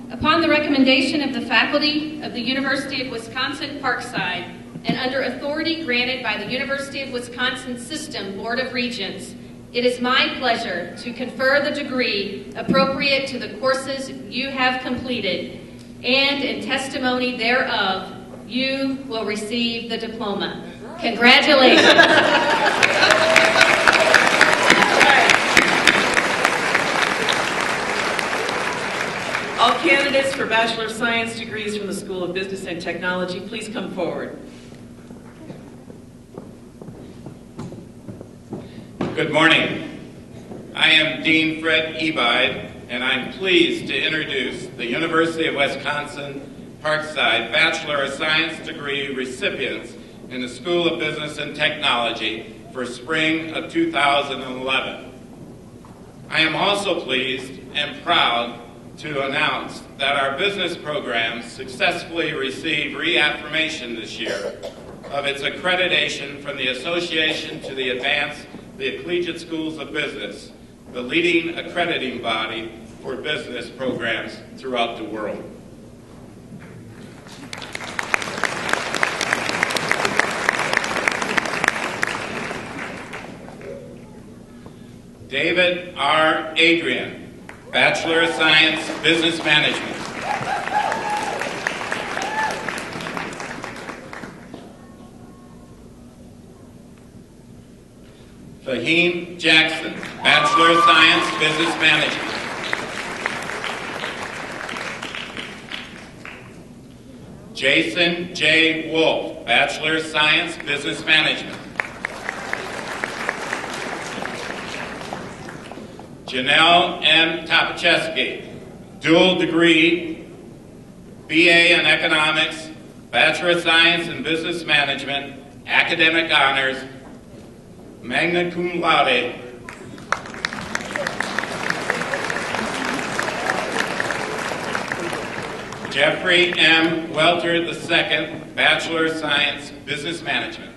Upon the recommendation of the faculty of the University of Wisconsin-Parkside and under authority granted by the University of Wisconsin System Board of Regents, it is my pleasure to confer the degree appropriate to the courses you have completed, and in testimony thereof, you will receive the diploma. Congratulations. All candidates for Bachelor of Science degrees from the School of Business and Technology, please come forward. Good morning. I am Dean Fred Ebide, and I'm pleased to introduce the University of Wisconsin-Parkside Bachelor of Science degree recipients in the School of Business and Technology for spring of 2011. I am also pleased and proud to announce that our business program successfully received reaffirmation this year of its accreditation from the Association to the Advance the Collegiate Schools of Business, the leading accrediting body for business programs throughout the world. David R. Adrian, Bachelor of Science, Business Management. Fahim Jackson, Bachelor of Science, Business Management. Jason J. Wolf, Bachelor of Science, Business Management. Janelle M. Topacheski, dual degree, BA in Economics, Bachelor of Science in Business Management, Academic Honors, magna cum laude. Jeffrey M. Welter II, Bachelor of Science, Business Management.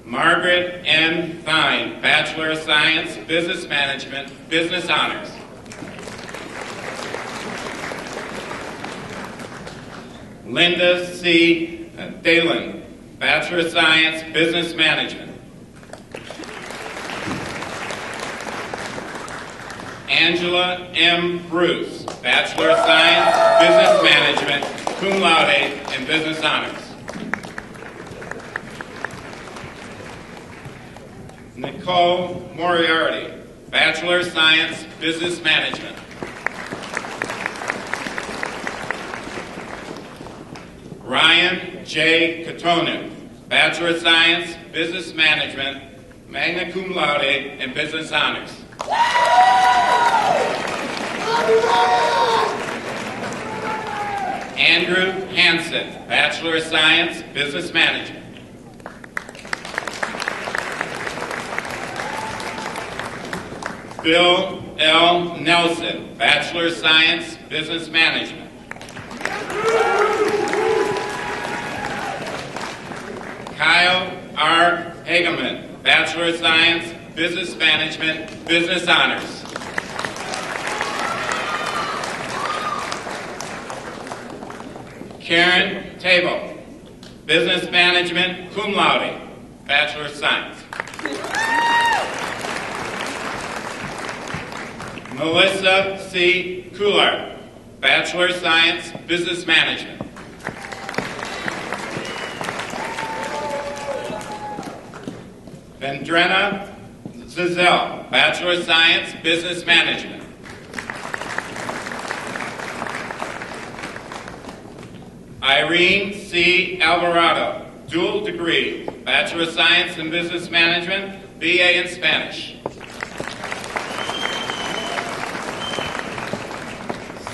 Margaret N. Thine, Bachelor of Science, Business Management, Business Honors. Linda C. Dalen, Bachelor of Science, Business Management. Angela M. Bruce, Bachelor of Science, Business Management, cum laude, and Business Honors. Nicole Moriarty, Bachelor of Science, Business Management. Ryan J. Katonu, Bachelor of Science, Business Management, magna cum laude, and Business Honors. Andrew Hansen, Bachelor of Science, Business Management. Bill L. Nelson, Bachelor of Science, Business Management. Kyle R. Hageman, Bachelor of Science, Business Management, Business Honors. Karen Table, Business Management, cum laude, Bachelor of Science. Melissa C. Coulard, Bachelor of Science, Business Management. Vendrena Zizel, Bachelor of Science, Business Management. Irene C. Alvarado, dual degree, Bachelor of Science in Business Management, BA in Spanish.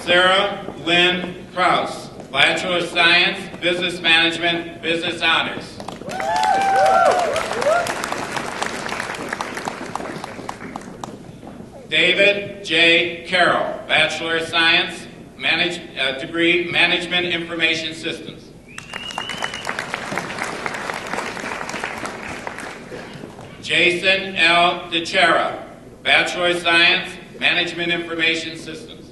Sarah Lynn Kraus, Bachelor of Science, Business Management, Business Honors. David J. Carroll, Bachelor of Science, degree, Management Information Systems. Jason L. DeChera, Bachelor of Science, Management Information Systems.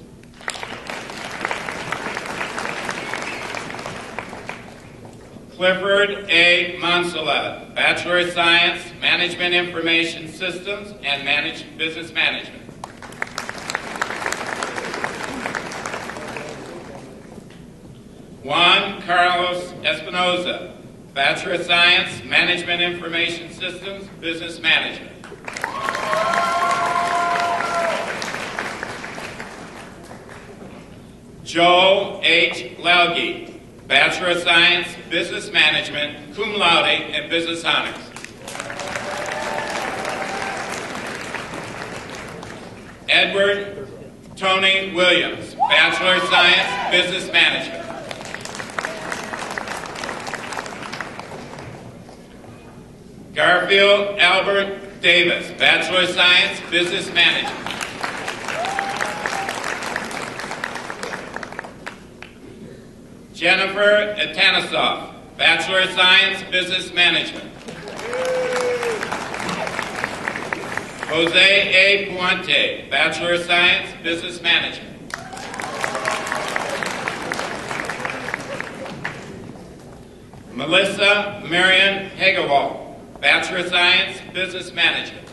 Clifford A. Monsalve, Bachelor of Science, Management Information Systems and Business Management. Juan Carlos Espinoza, Bachelor of Science, Management Information Systems, Business Management. Joel H. Lalge, Bachelor of Science, Business Management, cum laude, and Business Honors. Edward Tony Williams, Bachelor of Science, Business Management. Garfield Albert Davis, Bachelor of Science, Business Management. Jennifer Atanasoff, Bachelor of Science, Business Management. Jose A. Puente, Bachelor of Science, Business Management. Melissa Marion Hagewald, Bachelor of Science, Business Management.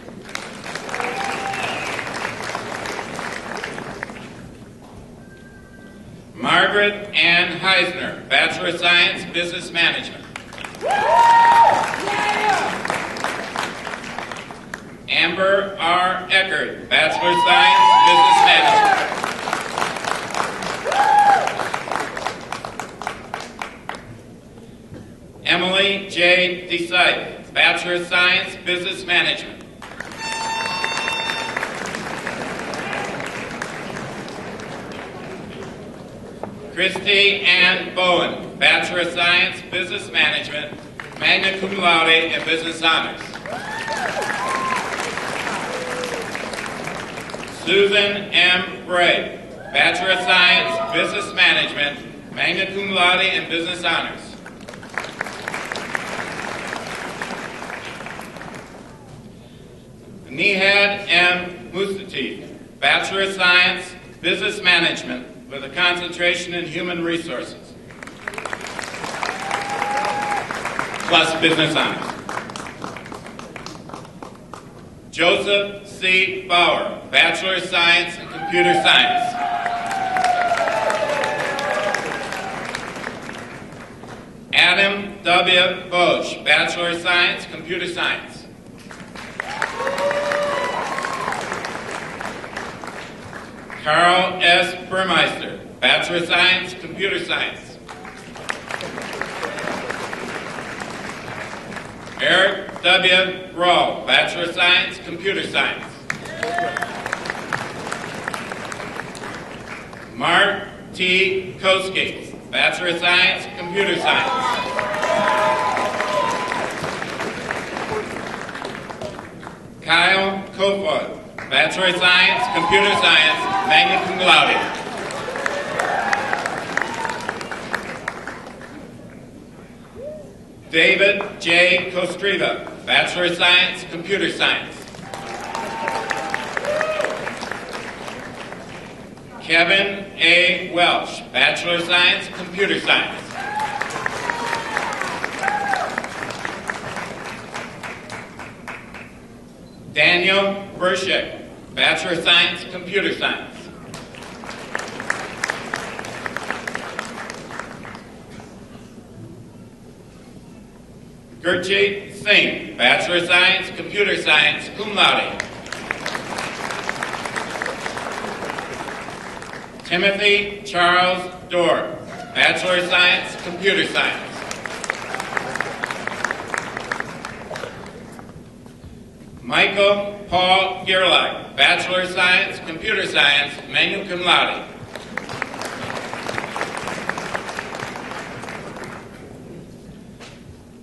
Margaret Ann Heisner, Bachelor of Science, Business Management. Amber R. Eckert, Bachelor of Science, Business Management. Emily J. DeSipe, Bachelor of Science, Business Management. Christy Ann Bowen, Bachelor of Science, Business Management, magna cum laude, and Business Honors. Susan M. Bray, Bachelor of Science, Business Management, magna cum laude, and Business Honors. Nihad M. Mustatif, Bachelor of Science, Business Management, with a concentration in human resources, plus Business Honors. Joseph C. Bauer, Bachelor of Science in Computer Science. Adam W. Bosch, Bachelor of Science, Computer Science. Carl S. Burmeister, Bachelor of Science, Computer Science. Eric W. Rowe, Bachelor of Science, Computer Science. Mark T. Koski, Bachelor of Science, Computer Science. Kyle Kofod, Bachelor of Science, Computer Science, magna cum laude. David J. Kostriva, Bachelor of Science, Computer Science. Kevin A. Welsh, Bachelor of Science, Computer Science. Daniel Bershek, Bachelor of Science, Computer Science. Gurjeet Singh, Bachelor of Science, Computer Science, cum laude. Timothy Charles Dorr, Bachelor of Science, Computer Science. Michael Paul Gerlach, Bachelor of Science, Computer Science, magna cum laude.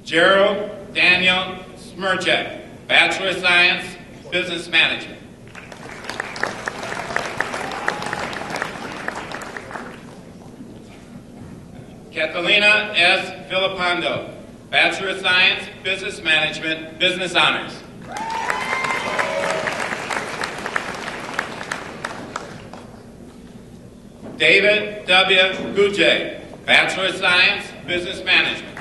Gerald Daniel Smirchek, Bachelor of Science, Business Management. Catalina S. Filippando, Bachelor of Science, Business Management, Business Honors. David W. Gujay, Bachelor of Science, Business Management.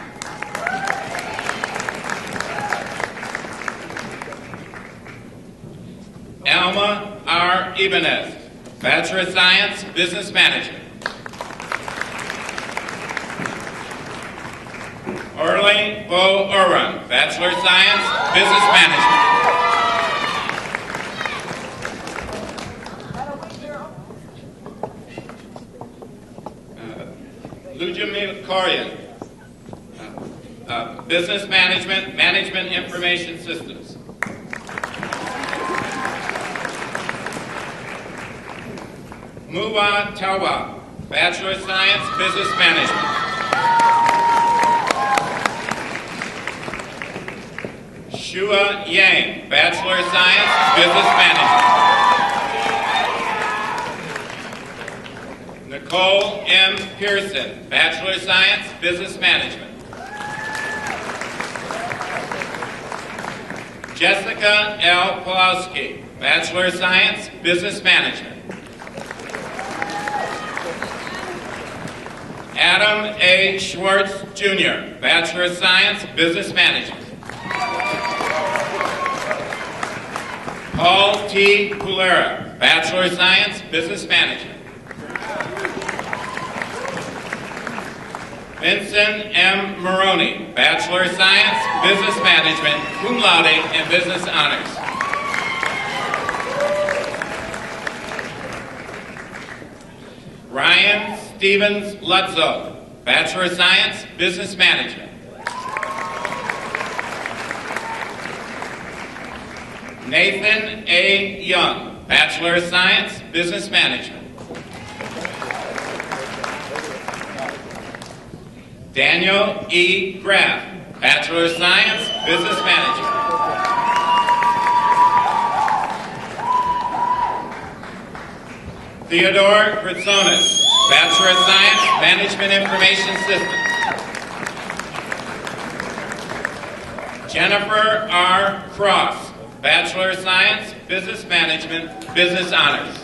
Alma R. Ibanez, Bachelor of Science, Business Management. Orly Bo Oran, Bachelor of Science, Business Management. Lujamil Koryan, Business Management, Management Information Systems. Muwa Tawa, Bachelor of Science, Business Management. Shua Yang, Bachelor of Science, Business Management. Nicole M. Pearson, Bachelor of Science, Business Management. Jessica L. Pawlowski, Bachelor of Science, Business Management. Adam A. Schwartz, Jr., Bachelor of Science, Business Management. Paul T. Pulera, Bachelor of Science, Business Management. Vincent M. Maroney, Bachelor of Science, Business Management, cum laude, and Business Honors. Ryan Stevens Lutzow, Bachelor of Science, Business Management. Nathan A. Young, Bachelor of Science, Business Management. Daniel E. Graff, Bachelor of Science, Business Management. Theodore Kritsonis, Bachelor of Science, Management Information Systems. Jennifer R. Cross, Bachelor of Science, Business Management, Business Honors.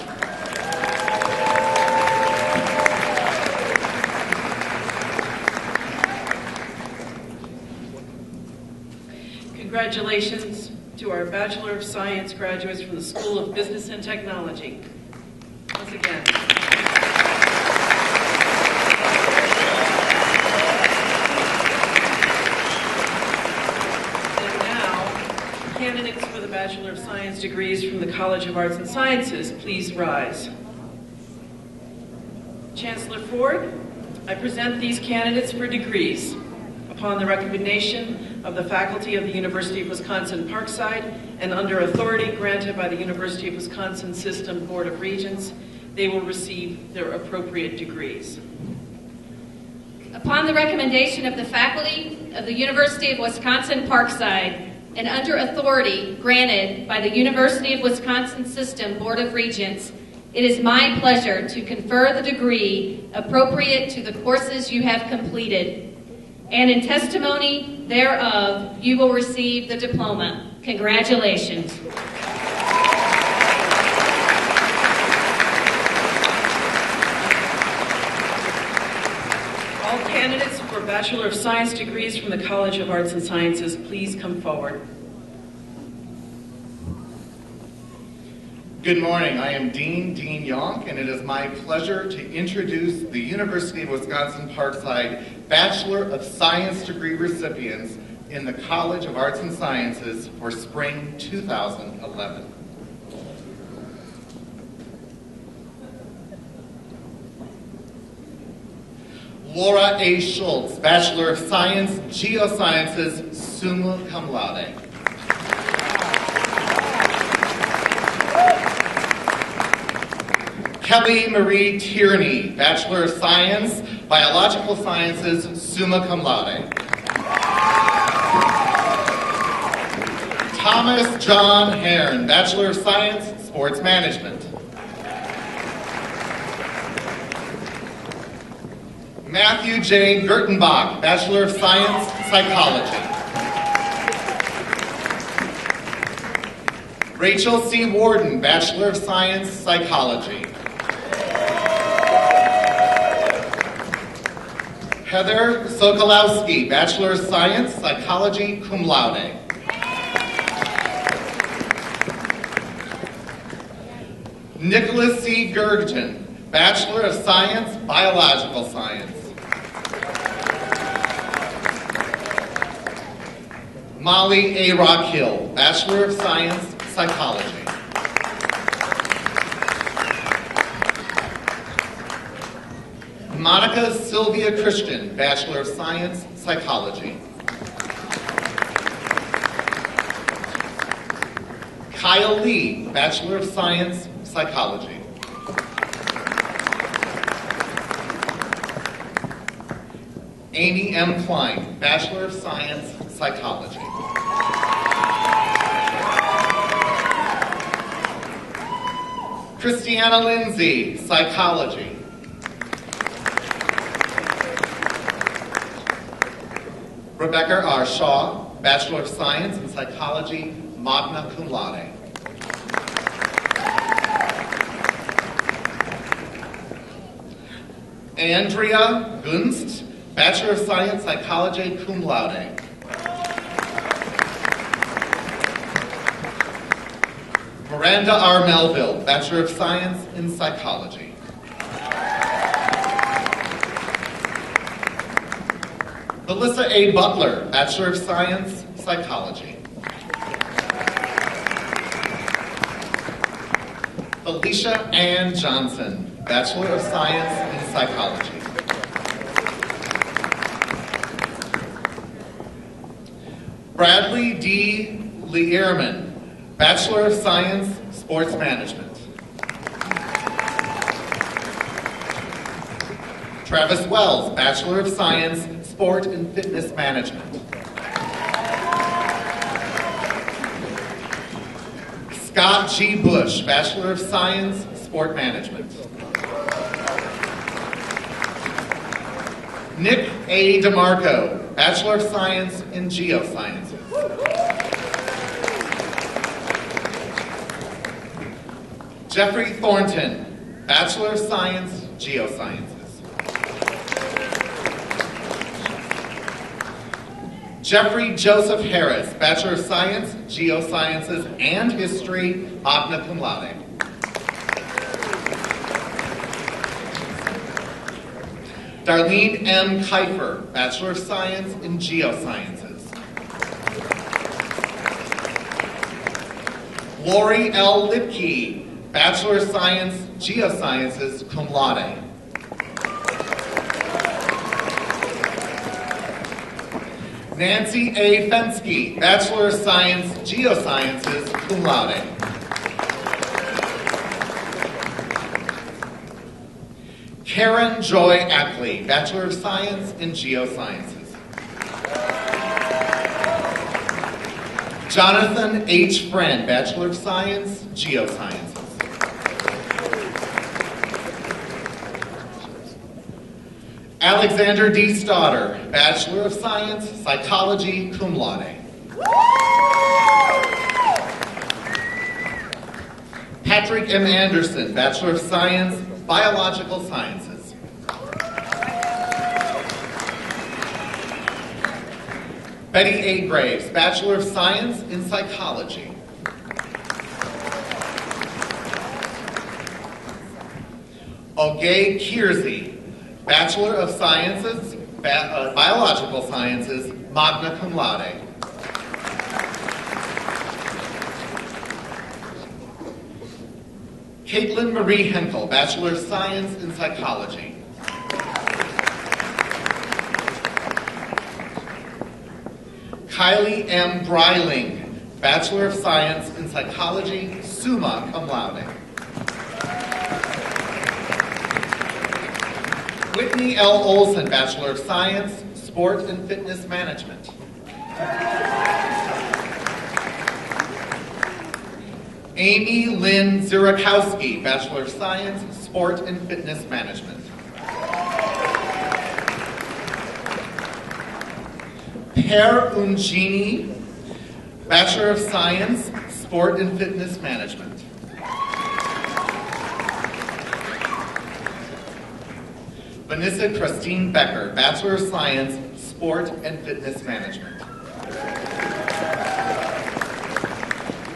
Congratulations to our Bachelor of Science graduates from the School of Business and Technology. Once again. Candidates for the Bachelor of Science degrees from the College of Arts and Sciences, please rise. Chancellor Ford, I present these candidates for degrees. Upon the recommendation of the faculty of the University of Wisconsin-Parkside and under authority granted by the University of Wisconsin System Board of Regents, they will receive their appropriate degrees. Upon the recommendation of the faculty of the University of Wisconsin-Parkside and under authority granted by the University of Wisconsin System Board of Regents, it is my pleasure to confer the degree appropriate to the courses you have completed. And in testimony thereof, you will receive the diploma. Congratulations. All candidates for Bachelor of Science degrees from the College of Arts and Sciences, please come forward. Good morning. I am Dean Yonk, and it is my pleasure to introduce the University of Wisconsin-Parkside Bachelor of Science degree recipients in the College of Arts and Sciences for spring 2011. Laura A. Schultz, Bachelor of Science, Geosciences, summa cum laude. Kelly Marie Tierney, Bachelor of Science, Biological Sciences, summa cum laude. Thomas John Hearn, Bachelor of Science, Sports Management. Matthew J. Gertenbach, Bachelor of Science, Psychology. Rachel C. Warden, Bachelor of Science, Psychology. Heather Sokolowski, Bachelor of Science, Psychology, cum laude. Nicholas C. Gurgen, Bachelor of Science, Biological Science. Molly A. Rockhill, Bachelor of Science, Psychology. Monica Sylvia Christian, Bachelor of Science, Psychology. Kyle Lee, Bachelor of Science, Psychology. Amy M. Klein, Bachelor of Science, Psychology. Christiana Lindsay, Psychology. Rebecca R. Shaw, Bachelor of Science in Psychology, magna cum laude. Andrea Gunst, Bachelor of Science, Psychology, cum laude. Miranda R. Melville, Bachelor of Science in Psychology. Melissa A. Butler, Bachelor of Science, Psychology. Felicia Ann Johnson, Bachelor of Science in Psychology. Bradley D. Learman, Bachelor of Science, Sports Management. Travis Wells, Bachelor of Science, Sport and Fitness Management. Scott G. Bush, Bachelor of Science, Sport Management. Nick A. DeMarco, Bachelor of Science in Geosciences. Jeffrey Thornton, Bachelor of Science, Geosciences. Jeffrey Joseph Harris, Bachelor of Science, Geosciences and History, magna cum laude. Darlene M. Kiefer, Bachelor of Science in Geosciences. Lori L. Lipke, Bachelor of Science, Geosciences, cum laude. Nancy A. Fensky, Bachelor of Science, Geosciences, cum laude. Karen Joy Ackley, Bachelor of Science in Geosciences. Jonathan H. Friend, Bachelor of Science, Geosciences. Alexander D. Stoddard, Bachelor of Science, Psychology, cum laude. Patrick M. Anderson, Bachelor of Science, Biological Sciences. Betty A. Graves, Bachelor of Science in Psychology. Ogay Kiersey, Bachelor of Sciences, Biological Sciences, magna cum laude. Caitlin Marie Henkel, Bachelor of Science in Psychology. Kylie M. Breiling, Bachelor of Science in Psychology, summa cum laude. Whitney L. Olson, Bachelor of Science, Sport and Fitness Management. Amy Lynn Zirakowski, Bachelor of Science, Sport and Fitness Management. Per Ungini, Bachelor of Science, Sport and Fitness Management. Vanessa Christine Becker, Bachelor of Science, Sport and Fitness Management.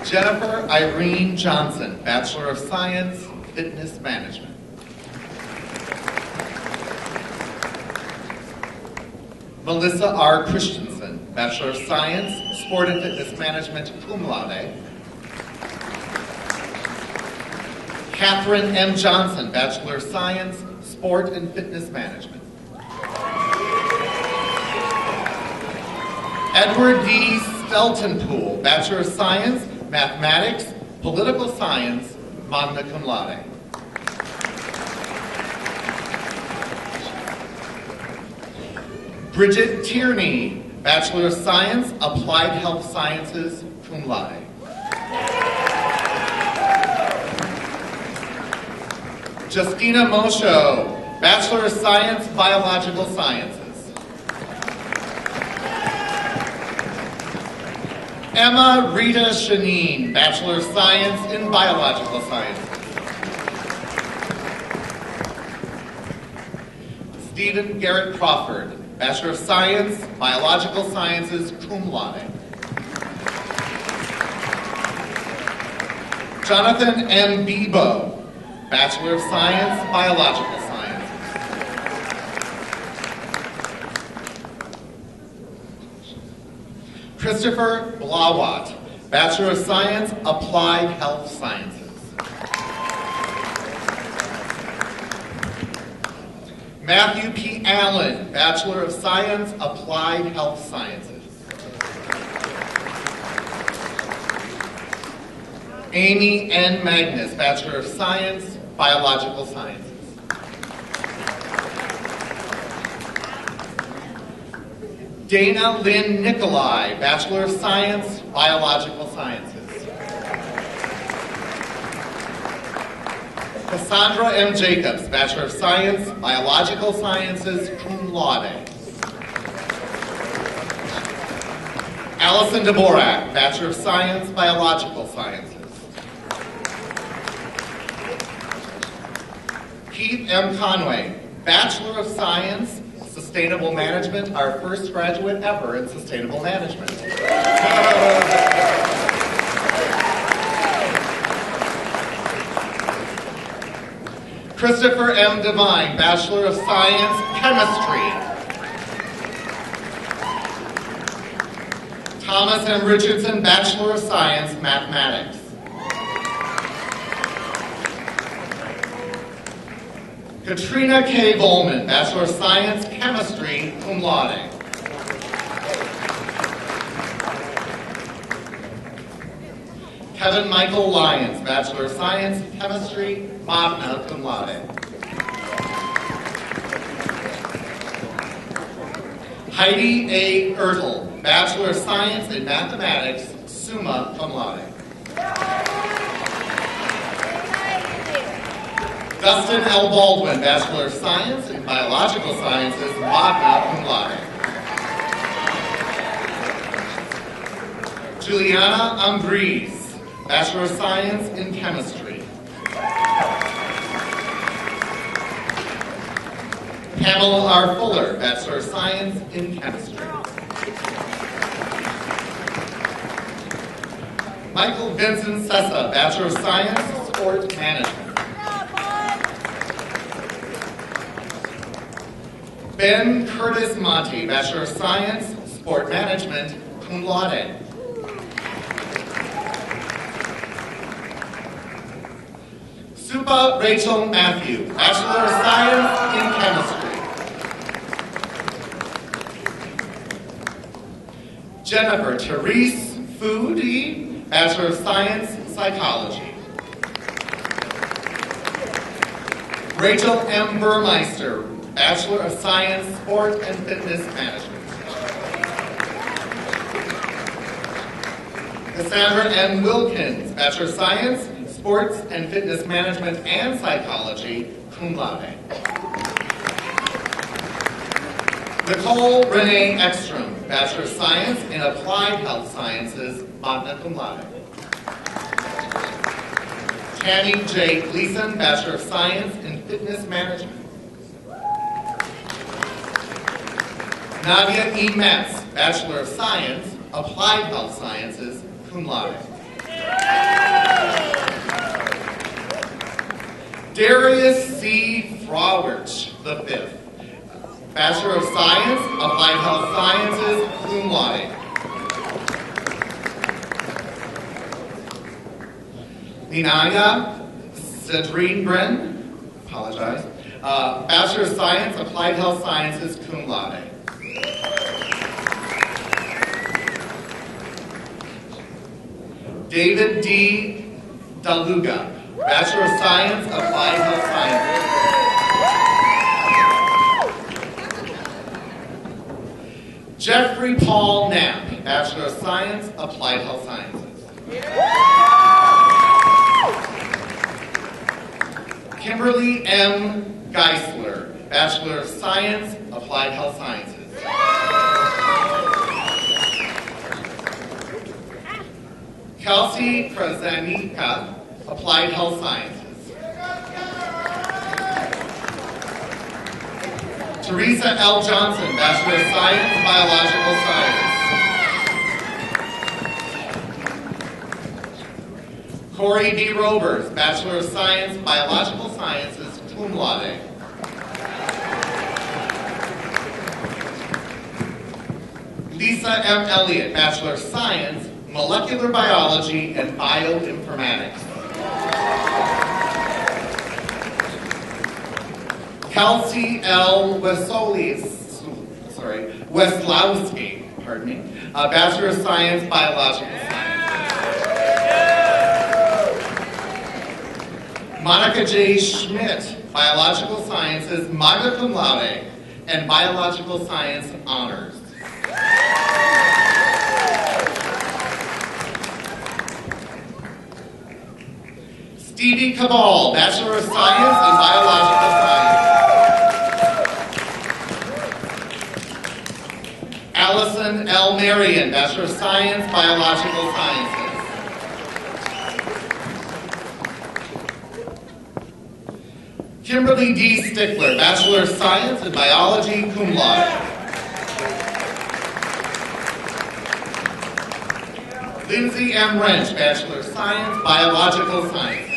Jennifer Irene Johnson, Bachelor of Science, Fitness Management. Melissa R. Christensen, Bachelor of Science, Sport and Fitness Management, cum laude. Catherine M. Johnson, Bachelor of Science, Sport and Fitness Management. Edward D. Steltenpool, Bachelor of Science, Mathematics, Political Science, magna cum laude. Bridget Tierney, Bachelor of Science, Applied Health Sciences, cum laude. Justina Mosho, Bachelor of Science, Biological Sciences. Emma Rita Shanine, Bachelor of Science in Biological Sciences. Stephen Garrett Crawford, Bachelor of Science, Biological Sciences, cum laude. Jonathan M. Bebo, Bachelor of Science, Biological Sciences. Christopher Blawat, Bachelor of Science, Applied Health Sciences. Matthew P. Allen, Bachelor of Science, Applied Health Sciences. Amy N. Magnus, Bachelor of Science, Biological Sciences. Dana Lynn Nikolai, Bachelor of Science, Biological Sciences. Cassandra M. Jacobs, Bachelor of Science, Biological Sciences, cum laude. Allison Dvorak, Bachelor of Science, Biological Sciences. Keith M. Conway, Bachelor of Science, Sustainable Management, our first graduate ever in Sustainable Management. Christopher M. Devine, Bachelor of Science, Chemistry. Thomas M. Richardson, Bachelor of Science, Mathematics. Katrina K. Volman, Bachelor of Science, Chemistry, cum laude. Kevin Michael Lyons, Bachelor of Science, Chemistry, magna cum laude. Heidi A. Ertel, Bachelor of Science in Mathematics, summa cum laude. Dustin L. Baldwin, Bachelor of Science in Biological Sciences, magna cum laude. Juliana Ambries, Bachelor of Science in Chemistry. Pamela R. Fuller, Bachelor of Science in Chemistry. Michael Vincent Sessa, Bachelor of Science, Sport Management. Ben Curtis Monty, Bachelor of Science, Sport Management, cum laude. Supa Rachel Matthew, Bachelor of Science in Chemistry. Jennifer Therese Foodie, Bachelor of Science, Psychology. Rachel M. Burmeister, Bachelor of Science, Sport and Fitness Management. Cassandra M. Wilkins, Bachelor of Science, Sports and Fitness Management and Psychology, cum laude. Nicole Renee Ekstrom, Bachelor of Science in Applied Health Sciences, magna cum laude. Tammy J. Gleason, Bachelor of Science in Fitness Management. Nadia E. Metz, Bachelor of Science, Applied Health Sciences, cum laude. Darius C. Frawich, V, Bachelor of Science, Applied Health Sciences, cum laude. Ninaya Cedrine Bren, apologize, Bachelor of Science, Applied Health Sciences, cum laude. David D. Daluga, Bachelor of Science, Applied Health Sciences. Jeffrey Paul Knapp, Bachelor of Science, Applied Health Sciences. Kimberly M. Geisler, Bachelor of Science, Applied Health Sciences. Kelsey Krasanika, Applied Health Sciences. Teresa L. Johnson, Bachelor of Science, Biological Science. Corey D. Robers, Bachelor of Science, Biological Sciences, cum laude. Lisa M. Elliott, Bachelor of Science, Molecular Biology and Bioinformatics. Kelsey L. Weslowski, Bachelor of Science, Biological Sciences. Monica J. Schmidt, Biological Sciences, magna cum laude, and Biological Science honors. Stevie Cabal, Bachelor of Science in Biological Science. Allison L. Marion, Bachelor of Science, Biological Sciences. Kimberly D. Stickler, Bachelor of Science in Biology, cum laude. Lindsay M. Wrench, Bachelor of Science, Biological Science.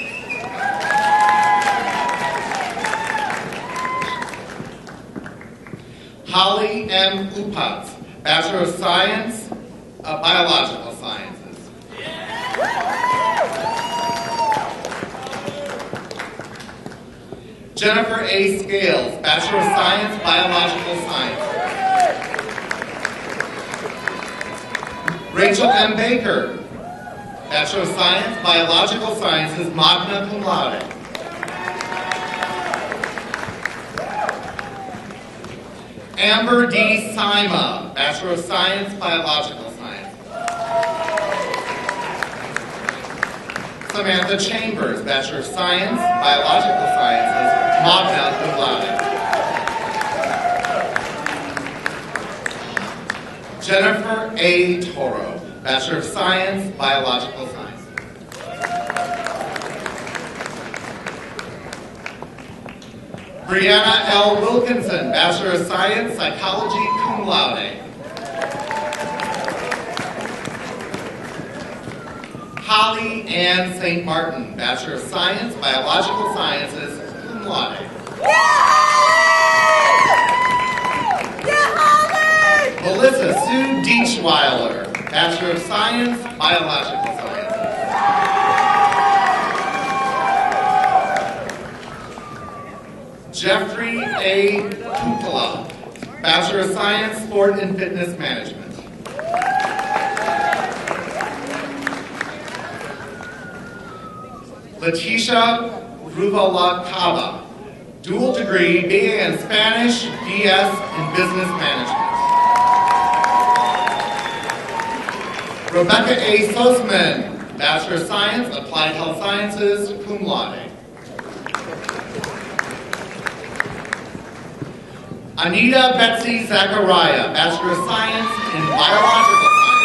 Holly M. Upatz, Bachelor of Science, Biological Sciences. Jennifer A. Scales, Bachelor of Science, Biological Science. Rachel M. Baker, Bachelor of Science, Biological Sciences, magna cum laude. Amber D. Sima, Bachelor of Science, Biological Science. Samantha Chambers, Bachelor of Science, Biological Sciences, magna cum laude. Jennifer A. Toro, Bachelor of Science, Biological Science. Brianna L. Wilkinson, Bachelor of Science, Psychology, cum laude. Holly Ann St. Martin, Bachelor of Science, Biological Sciences, cum laude. Melissa Sue Deechweiler, Bachelor of Science, Biological Sciences. Jeffrey A. Kukala, Bachelor of Science, Sport and Fitness Management. Leticia Ruvalacaba, dual degree, BA in Spanish, BS in Business Management. Rebecca A. Sussman, Bachelor of Science, Applied Health Sciences, cum laude. Anita Betsy Zachariah, Bachelor of Science in Biological Science.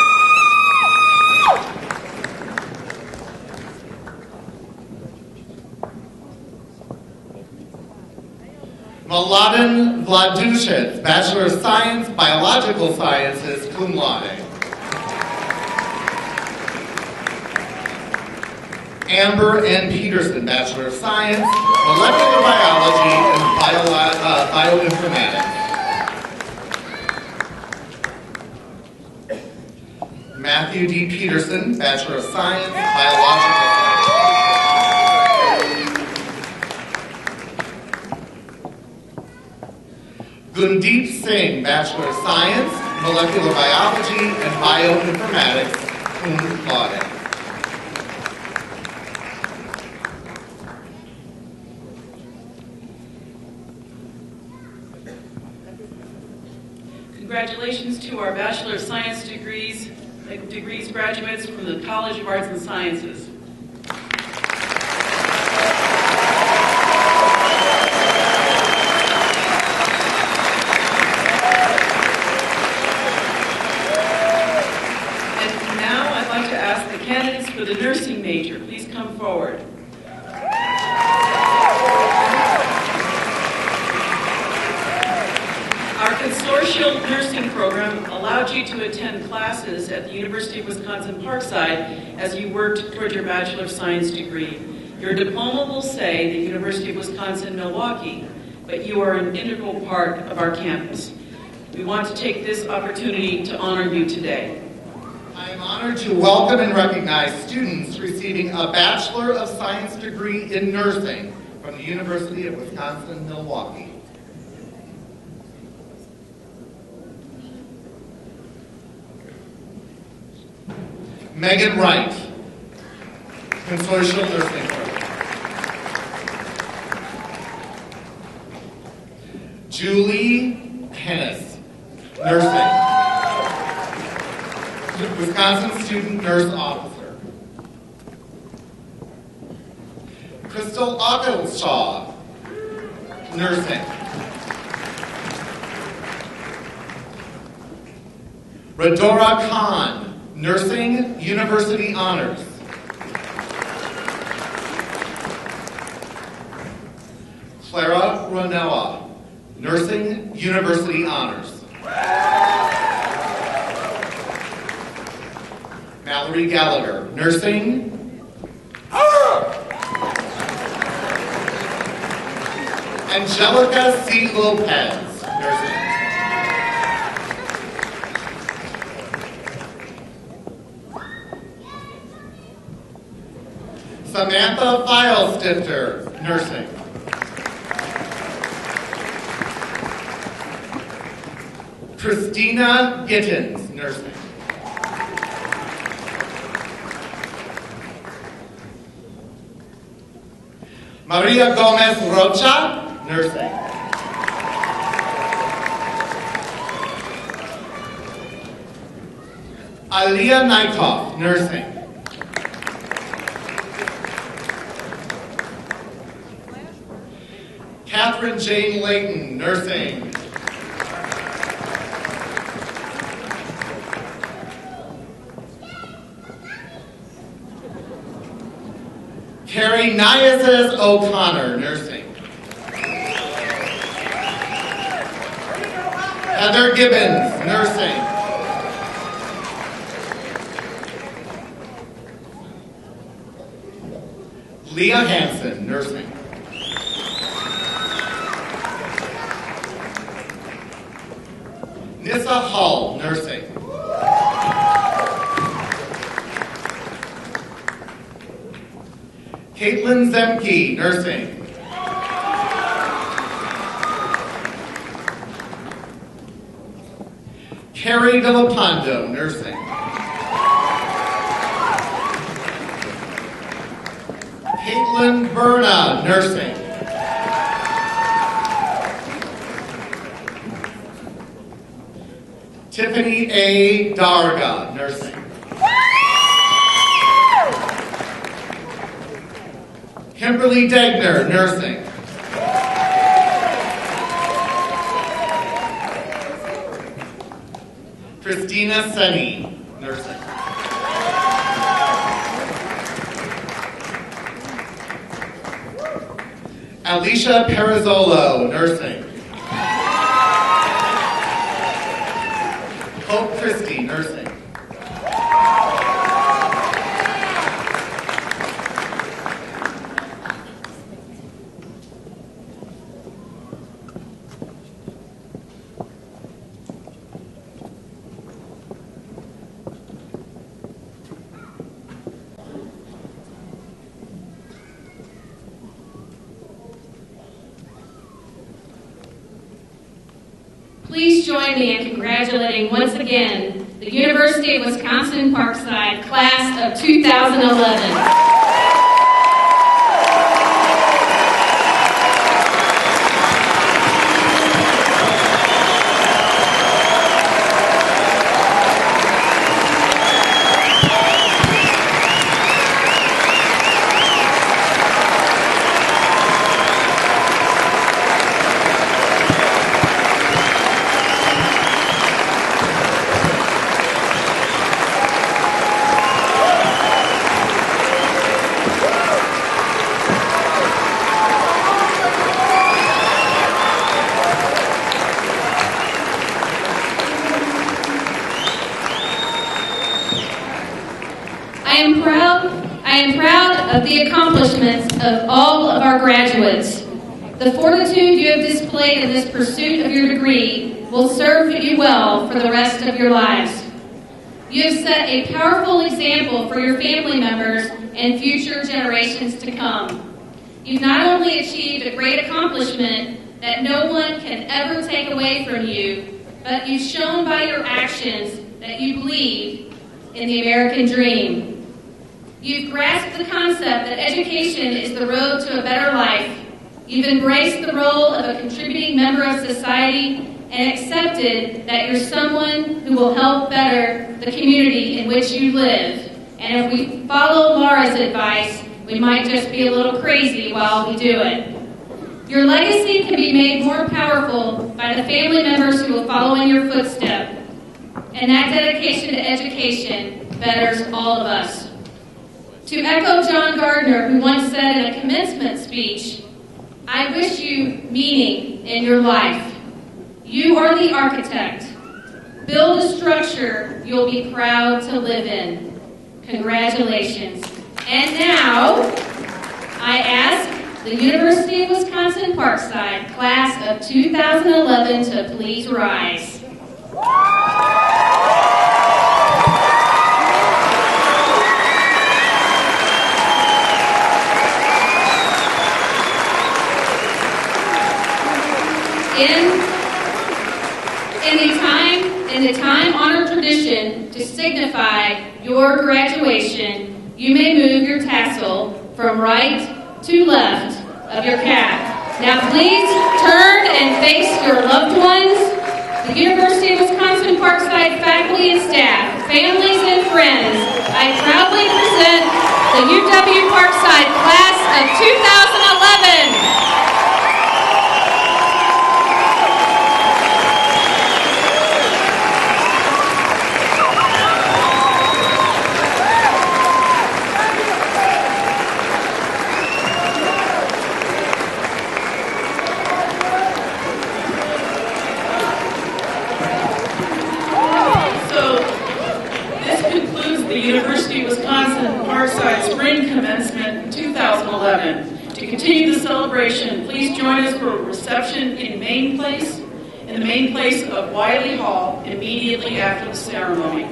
Mladen Vladushets, Bachelor of Science, Biological Sciences, cum laude. Amber N. Peterson, Bachelor of Science, Molecular Biology and Bioinformatics. Matthew D. Peterson, Bachelor of Science, Biological Science. Gundeep Singh, Bachelor of Science, Molecular Biology and Bioinformatics, cum laude. Congratulations to our Bachelor of Science degrees graduates from the College of Arts and Sciences. And now I'd like to ask the candidates for the nursing major, please come forward. Our consortial nursing program allowed you to attend classes at the University of Wisconsin-Parkside as you worked toward your Bachelor of Science degree. Your diploma will say the University of Wisconsin-Milwaukee, but you are an integral part of our campus. We want to take this opportunity to honor you today. I am honored to welcome and recognize students receiving a Bachelor of Science degree in nursing from the University of Wisconsin-Milwaukee. Megan Wright, Consortial Nursing Program. Julie Hennis, Nursing. Wisconsin Student Nurse Officer. Crystal Oggelshaw, Nursing. Radora Khan, Nursing, University Honors. Clara Ronoa, Nursing, University Honors. Mallory Gallagher, Nursing. Angelica C. Lopez, Nursing. Samantha Filestifter, Nursing. Christina Gittins, Nursing. Maria Gomez Rocha, Nursing. Aliyah Nykoff, nursing. Catherine Jane Layton, nursing. Carrie Niazes O'Connor, nursing. Heather Gibbons, nursing. Leah Hansen, nursing. Nissa Hall, nursing. Caitlin Zemke, nursing. Carrie Villapando, nursing. Caitlin Berna, nursing. Tiffany A. Darga, nursing. Kimberly Degner, nursing. Christina Senni, nursing. Alicia Perizzolo, nursing. Hope Christie, nursing. Please join me in congratulating once again the University of Wisconsin-Parkside class of 2011. I am proud of the accomplishments of all of our graduates. The fortitude you have displayed in this pursuit of your degree will serve you well for the rest of your lives. You have set a powerful example for your family members and future generations to come. You've not only achieved a great accomplishment that no one can ever take away from you, but you've shown by your actions that you believe in the American dream. You've grasped the concept that education is the road to a better life. You've embraced the role of a contributing member of society and accepted that you're someone who will help better the community in which you live. And if we follow Laura's advice, we might just be a little crazy while we do it. Your legacy can be made more powerful by the family members who will follow in your footsteps. And that dedication to education betters all of us. To echo John Gardner, who once said in a commencement speech, I wish you meaning in your life. You are the architect. Build a structure you'll be proud to live in. Congratulations. And now, I ask the University of Wisconsin-Parkside class of 2011 to please rise. In the time-honored tradition to signify your graduation, you may move your tassel from right to left of your cap. Now please turn and face your loved ones the University of Wisconsin-Parkside faculty and staff, families and friends, I proudly present the UW-Parkside class of 2011. University of Wisconsin-Parkside Spring Commencement 2011. To continue the celebration, please join us for a reception in the main place of Wiley Hall immediately after the ceremony.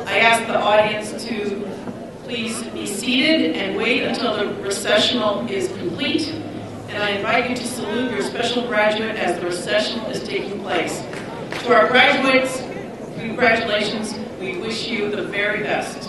I ask the audience to please be seated and wait until the recessional is complete. And I invite you to salute your special graduate as the recessional is taking place. To our graduates, congratulations. We wish you the very best.